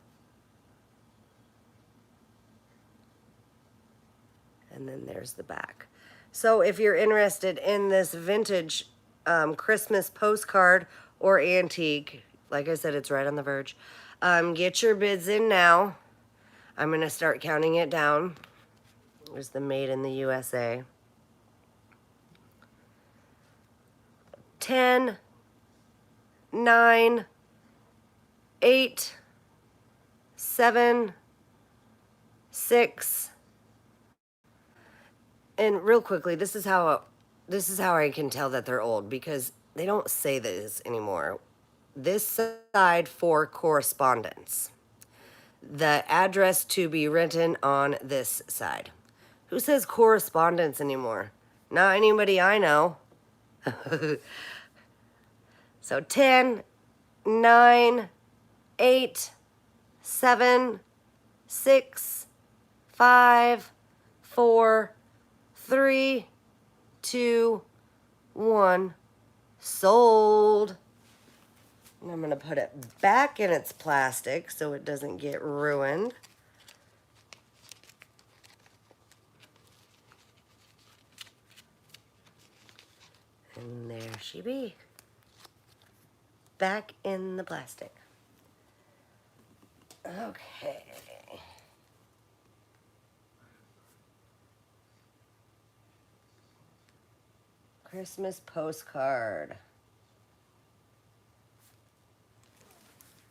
And then there's the back. So if you're interested in this vintage Christmas postcard or antique, like I said, it's right on the verge. Get your bids in now. I'm going to start counting it down. There's the made in the USA. 10, 9, 8, 7, 6. And real quickly, this is how I can tell that they're old, because they don't say this anymore. This side for correspondence. The address to be written on this side. Who says correspondence anymore? Not anybody I know. So 10, 9, 8, 7, 6, 5, 4, 3, 2, 1. Sold. And I'm going to put it back in its plastic so it doesn't get ruined. And there she be. Back in the plastic. Okay. Christmas postcard.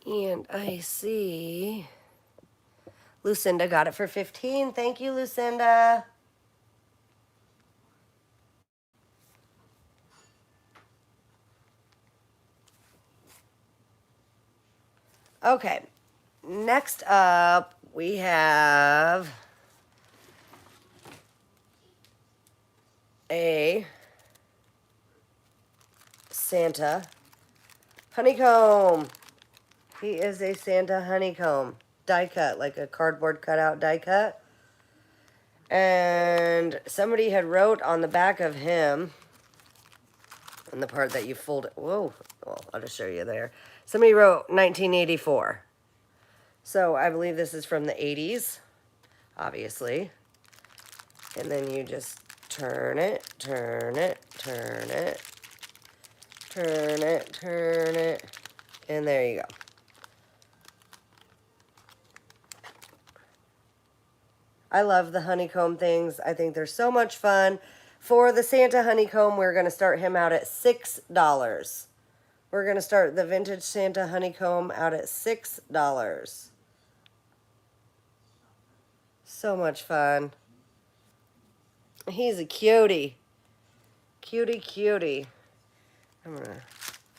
And I see Lucinda got it for 15. Thank you, Lucinda. Okay, next up we have a Santa honeycomb. He is a Santa honeycomb. Die cut, like a cardboard cutout die cut. And somebody had wrote on the back of him, on the part that you fold it. Whoa, well, I'll just show you there. Somebody wrote 1984. So I believe this is from the 80s, obviously. And then you just turn it, turn it, turn it, turn it, turn it, and there you go. I love the honeycomb things. I think they're so much fun. For the Santa honeycomb, we're going to start him out at $6. We're going to start the vintage Santa honeycomb out at $6. So much fun. He's a cutie. Cutie, cutie. I'm going to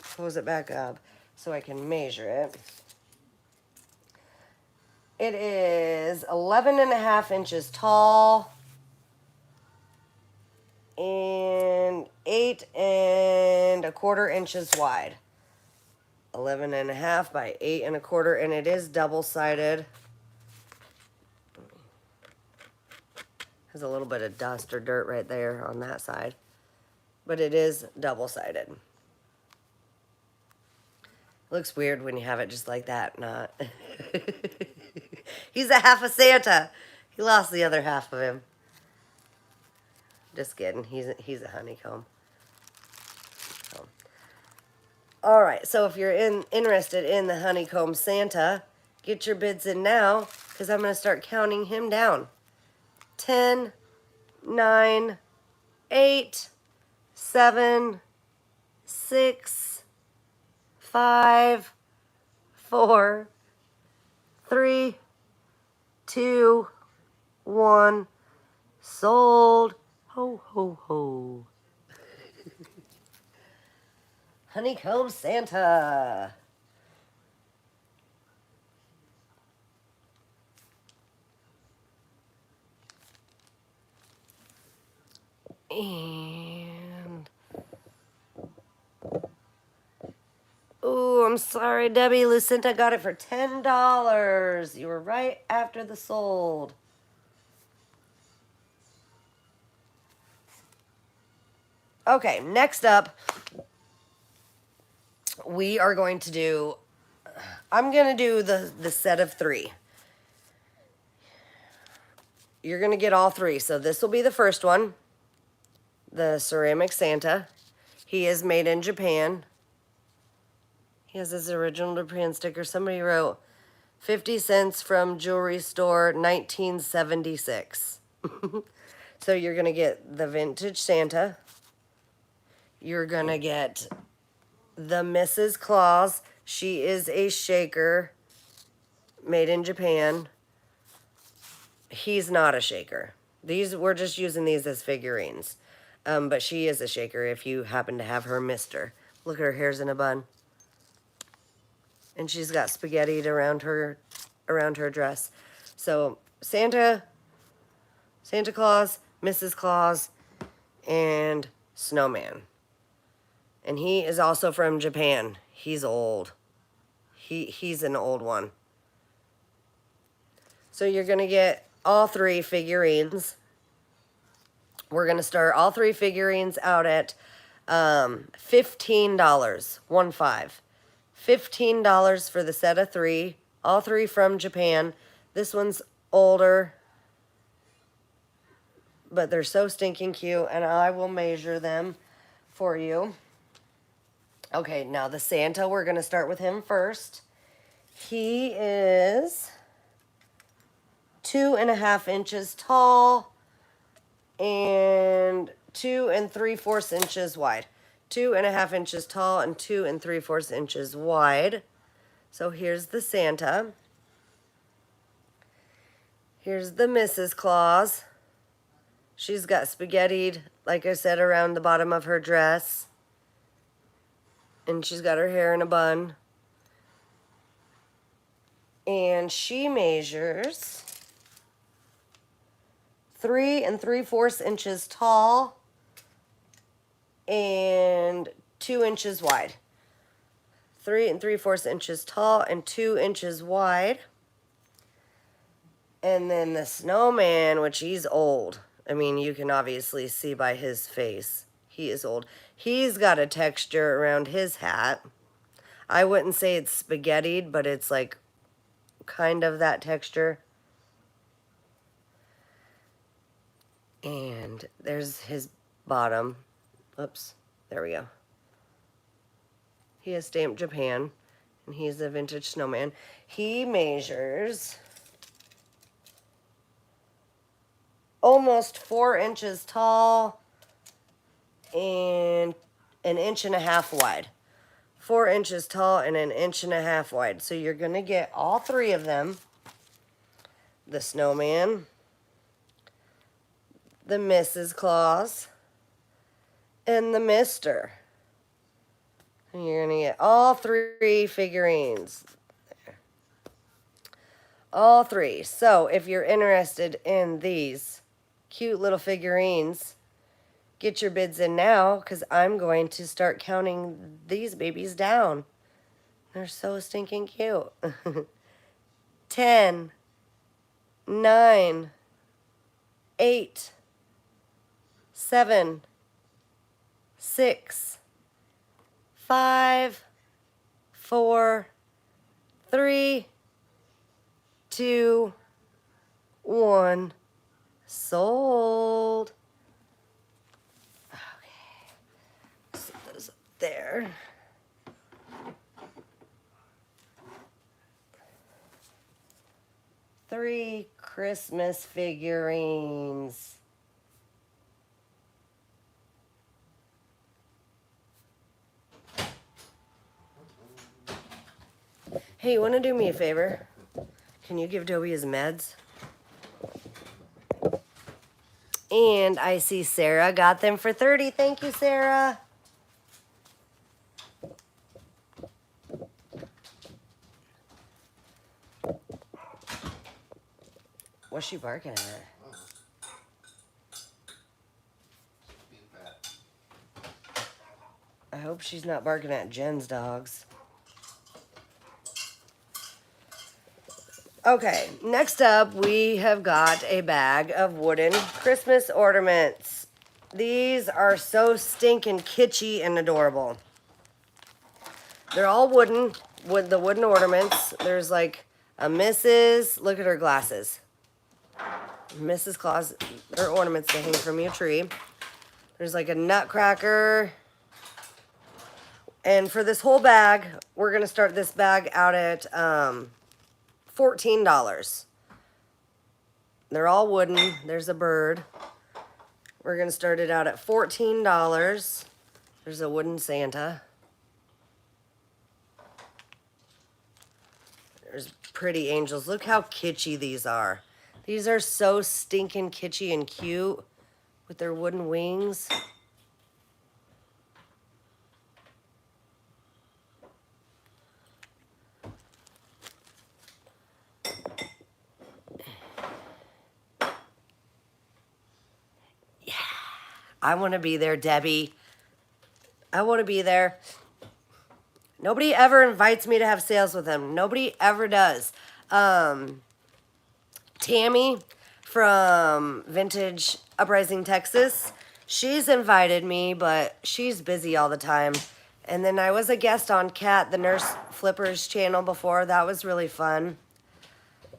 close it back up so I can measure it. It is 11.5 inches tall and 8.25 inches wide. 11.5 by 8.25, and it is double-sided. Has a little bit of dust or dirt right there on that side, but it is double-sided. Looks weird when you have it just like that, not. He's a half a Santa. He lost the other half of him. Just kidding. He's a honeycomb. All right, so if you're interested in the honeycomb Santa, get your bids in now because I'm going to start counting him down. 10, 9, 8, 7, 6, 5, 4, 3, 2, 1. Sold. Ho, ho, ho. Honeycomb Santa. And ooh, I'm sorry, Debbie. Lucinda got it for $10. You were right after the sold. Okay, next up, we are going to do, I'm going to do the set of 3. You're going to get all 3. So this will be the first one, the ceramic Santa. He is made in Japan. He has his original Japan sticker. Somebody wrote 50 cents from jewelry store 1976. So you're going to get the vintage Santa. You're going to get the Mrs. Claus. She is a shaker made in Japan. He's not a shaker. We're just using these as figurines. But she is a shaker if you happen to have her mister. Look at her hair's in a bun. And she's got spaghettied around her dress. So Santa Claus, Mrs. Claus, and Snowman. And he is also from Japan. He's old. He's an old one. So you're going to get all 3 figurines. We're going to start all 3 figurines out at $15. 15. $15 for the set of 3. All 3 from Japan. This one's older, but they're so stinking cute, and I will measure them for you. Okay, now the Santa, we're going to start with him first. He is 2.5 inches tall and 2 3/4 inches wide. 2.5 inches tall and 2 3/4 inches wide. So here's the Santa. Here's the Mrs. Claus. She's got spaghettied, like I said, around the bottom of her dress. And she's got her hair in a bun. And she measures 3 3/4 inches tall and 2 inches wide. 3 3/4 inches tall and 2 inches wide. And then the snowman, which he's old. I mean, you can obviously see by his face. He is old. He's got a texture around his hat. I wouldn't say it's spaghettied, but it's like kind of that texture. And there's his bottom. Oops, there we go. He has stamped Japan, and he's a vintage snowman. He measures almost 4 inches tall and 1.5 inches wide. 4 inches tall and 1.5 inches wide. So you're going to get all 3 of them. The snowman, the Mrs. Claus, and the Mister. And you're going to get all 3 figurines. There. All 3. So if you're interested in these cute little figurines, get your bids in now because I'm going to start counting these babies down. They're so stinking cute. 10, 9, 8, 7, 6, 5, 4, 3, 2, 1. Sold. Okay. Set those up there. 3 Christmas figurines. Hey, you want to do me a favor? Can you give Dobie his meds? And I see Sarah got them for 30. Thank you, Sarah. What's she barking at? Being fat. I hope she's not barking at Jen's dogs. Okay, next up we have got a bag of wooden Christmas ornaments. These are so stinking kitschy and adorable. They're all wooden, with the wooden ornaments. There's like a Mrs. Look at her glasses. Mrs. Claus, her ornaments to hang from your tree. There's like a nutcracker. And for this whole bag, we're going to start this bag out at $14. They're all wooden. There's a bird. We're going to start it out at $14. There's a wooden Santa. There's pretty angels. Look how kitschy these are. These are so stinking kitschy and cute with their wooden wings. Yeah, I want to be there, Debbie. I want to be there. Nobody ever invites me to have sales with them. Nobody ever does. Tammy from Vintage Uprising, Texas, she's invited me, but she's busy all the time. And then I was a guest on Kat, the Nurse Flippers channel before. That was really fun.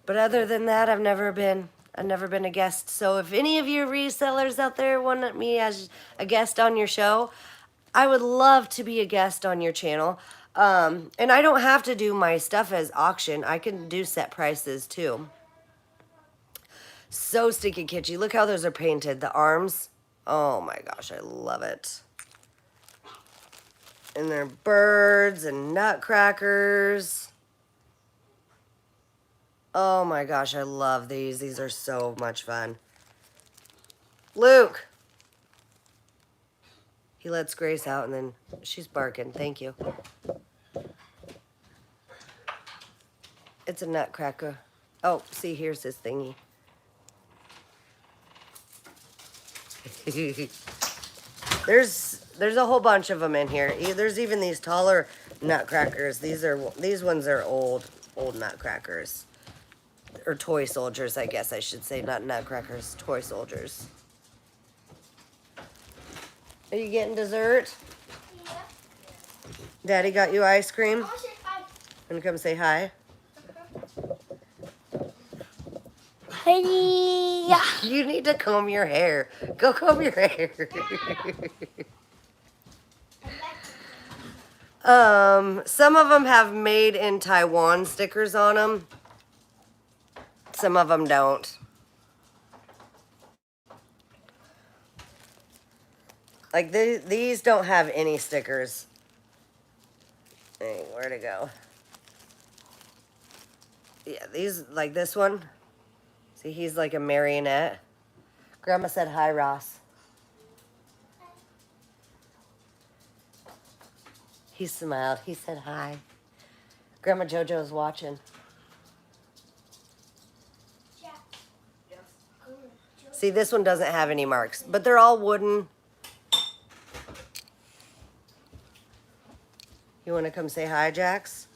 But other than that, I've never been a guest. So if any of you resellers out there want me as a guest on your show, I would love to be a guest on your channel. And I don't have to do my stuff as auction. I can do set prices too. So stinking kitschy. Look how those are painted. The arms. Oh my gosh, I love it. And they're birds and nutcrackers. Oh my gosh, I love these. These are so much fun. Luke. He lets Grace out and then she's barking. Thank you. It's a nutcracker. Oh, see, here's his thingy. There's a whole bunch of them in here. There's even these taller nutcrackers. These ones are old nutcrackers. Or toy soldiers, I guess I should say. Not nutcrackers, toy soldiers. Are you getting dessert? Yeah. Daddy got you ice cream? Oh, shit, hi. Wanna come say hi? Hey. You need to comb your hair. Go comb your hair. Some of them have made in Taiwan stickers on them. Some of them don't. Like these don't have any stickers. Hey, where'd it go? Yeah, these, like this one. See, he's like a marionette. Grandma said hi, Ross. He smiled. He said hi. Grandma JoJo's watching. See, this one doesn't have any marks, but they're all wooden. You want to come say hi, Jax?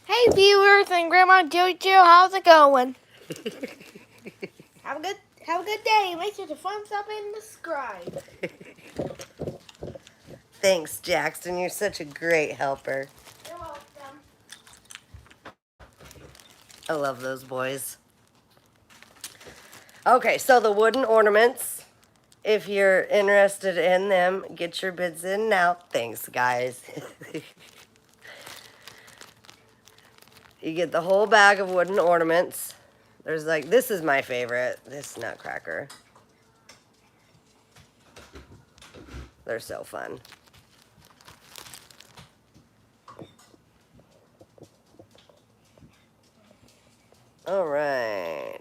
Hey viewers and Grandma JoJo, how's it going? Have a good day. Make sure to thumbs up and subscribe. Thanks, Jackson. You're such a great helper. You're welcome. I love those boys. Okay, so the wooden ornaments, if you're interested in them, get your bids in now. Thanks, guys. You get the whole bag of wooden ornaments. There's like, this is my favorite, this nutcracker. They're so fun. All right.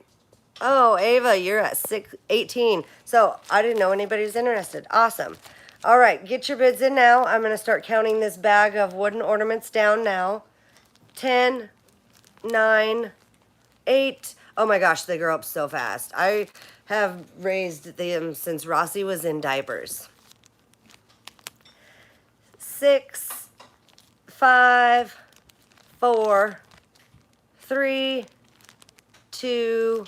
Oh, Ava, you're at 18. So I didn't know anybody was interested. Awesome. All right, get your bids in now. I'm going to start counting this bag of wooden ornaments down now. 10, 9, 8. Oh my gosh, they grow up so fast. I have raised them since Rossi was in diapers. 6, 5, 4, 3, 2,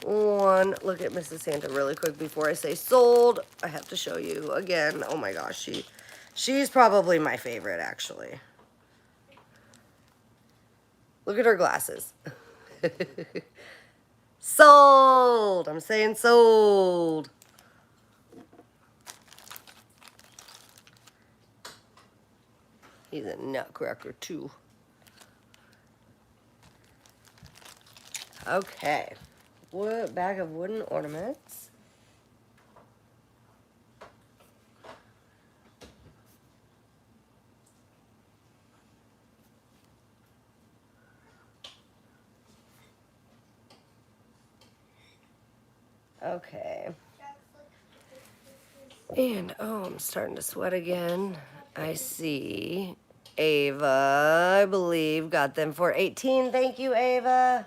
1. Look at Mrs. Santa really quick before I say sold. I have to show you again. Oh my gosh, she's probably my favorite actually. Look at her glasses. Sold. I'm saying sold. He's a nutcracker too. Okay. What bag of wooden ornaments? Okay. And oh, I'm starting to sweat again. I see Ava, I believe, got them for 18. Thank you, Ava.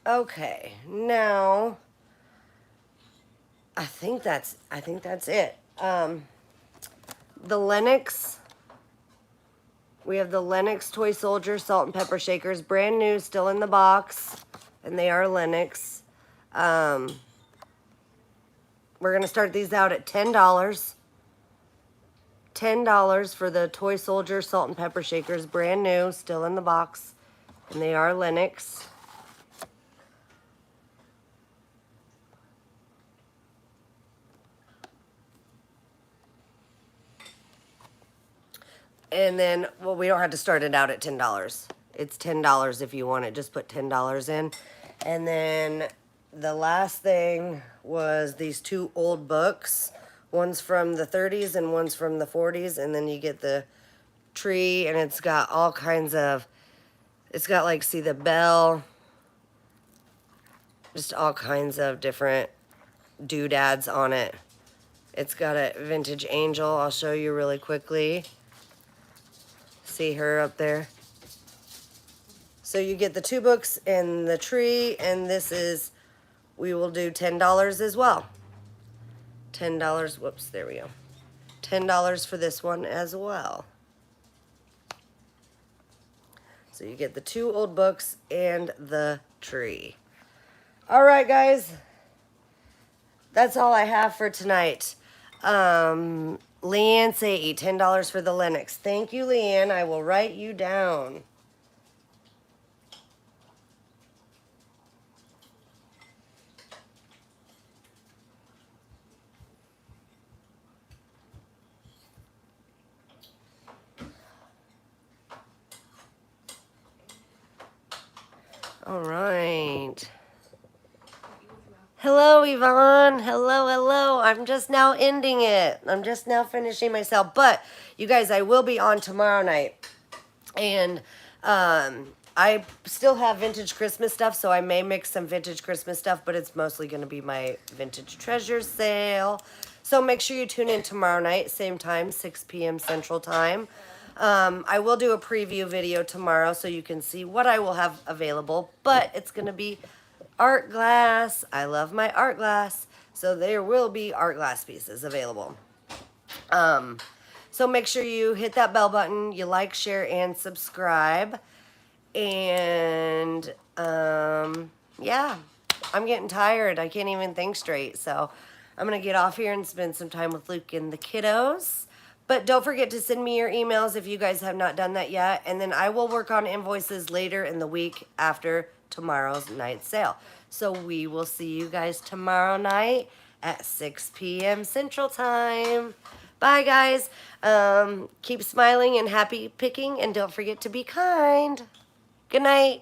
Okay, now I think that's it. The Lenox. We have the Lenox Toy Soldier Salt and Pepper Shakers, brand new, still in the box, and they are Lenox. We're gonna start these out at $10. $10 for the Toy Soldier Salt and Pepper Shakers, brand new, still in the box, and they are Lenox. And then, well, we don't have to start it out at $10. It's $10 if you want it. Just put $10 in. And then the last thing was these two old books. One's from the 30s and one's from the 40s. And then you get the tree, and it's got all kinds of, it's got like, see the bell, just all kinds of different doodads on it. It's got a vintage angel. I'll show you really quickly. See her up there? So you get the two books and the tree, and this is, we will do $10 as well. $10, whoops, there we go. $10 for this one as well. So you get the two old books and the tree. All right, guys. That's all I have for tonight. Leanne Sae, $10 for the Lenox. Thank you, Leanne. I will write you down. All right. Hello, Yvonne. Hello, hello. I'm just now ending it. I'm just now finishing myself. But, you guys, I will be on tomorrow night. And I still have vintage Christmas stuff, so I may mix some vintage Christmas stuff, but it's mostly going to be my vintage treasure sale. So make sure you tune in tomorrow night, same time, 6 p.m. Central Time. I will do a preview video tomorrow so you can see what I will have available, but it's going to be art glass. I love my art glass. So there will be art glass pieces available. So make sure you hit that bell button, you like, share, and subscribe. And yeah, I'm getting tired. I can't even think straight. So I'm going to get off here and spend some time with Luke and the kiddos. But don't forget to send me your emails if you guys have not done that yet. And then I will work on invoices later in the week after tomorrow's night sale. So we will see you guys tomorrow night at 6 p.m. Central Time. Bye, guys. Keep smiling and happy picking, and don't forget to be kind. Good night.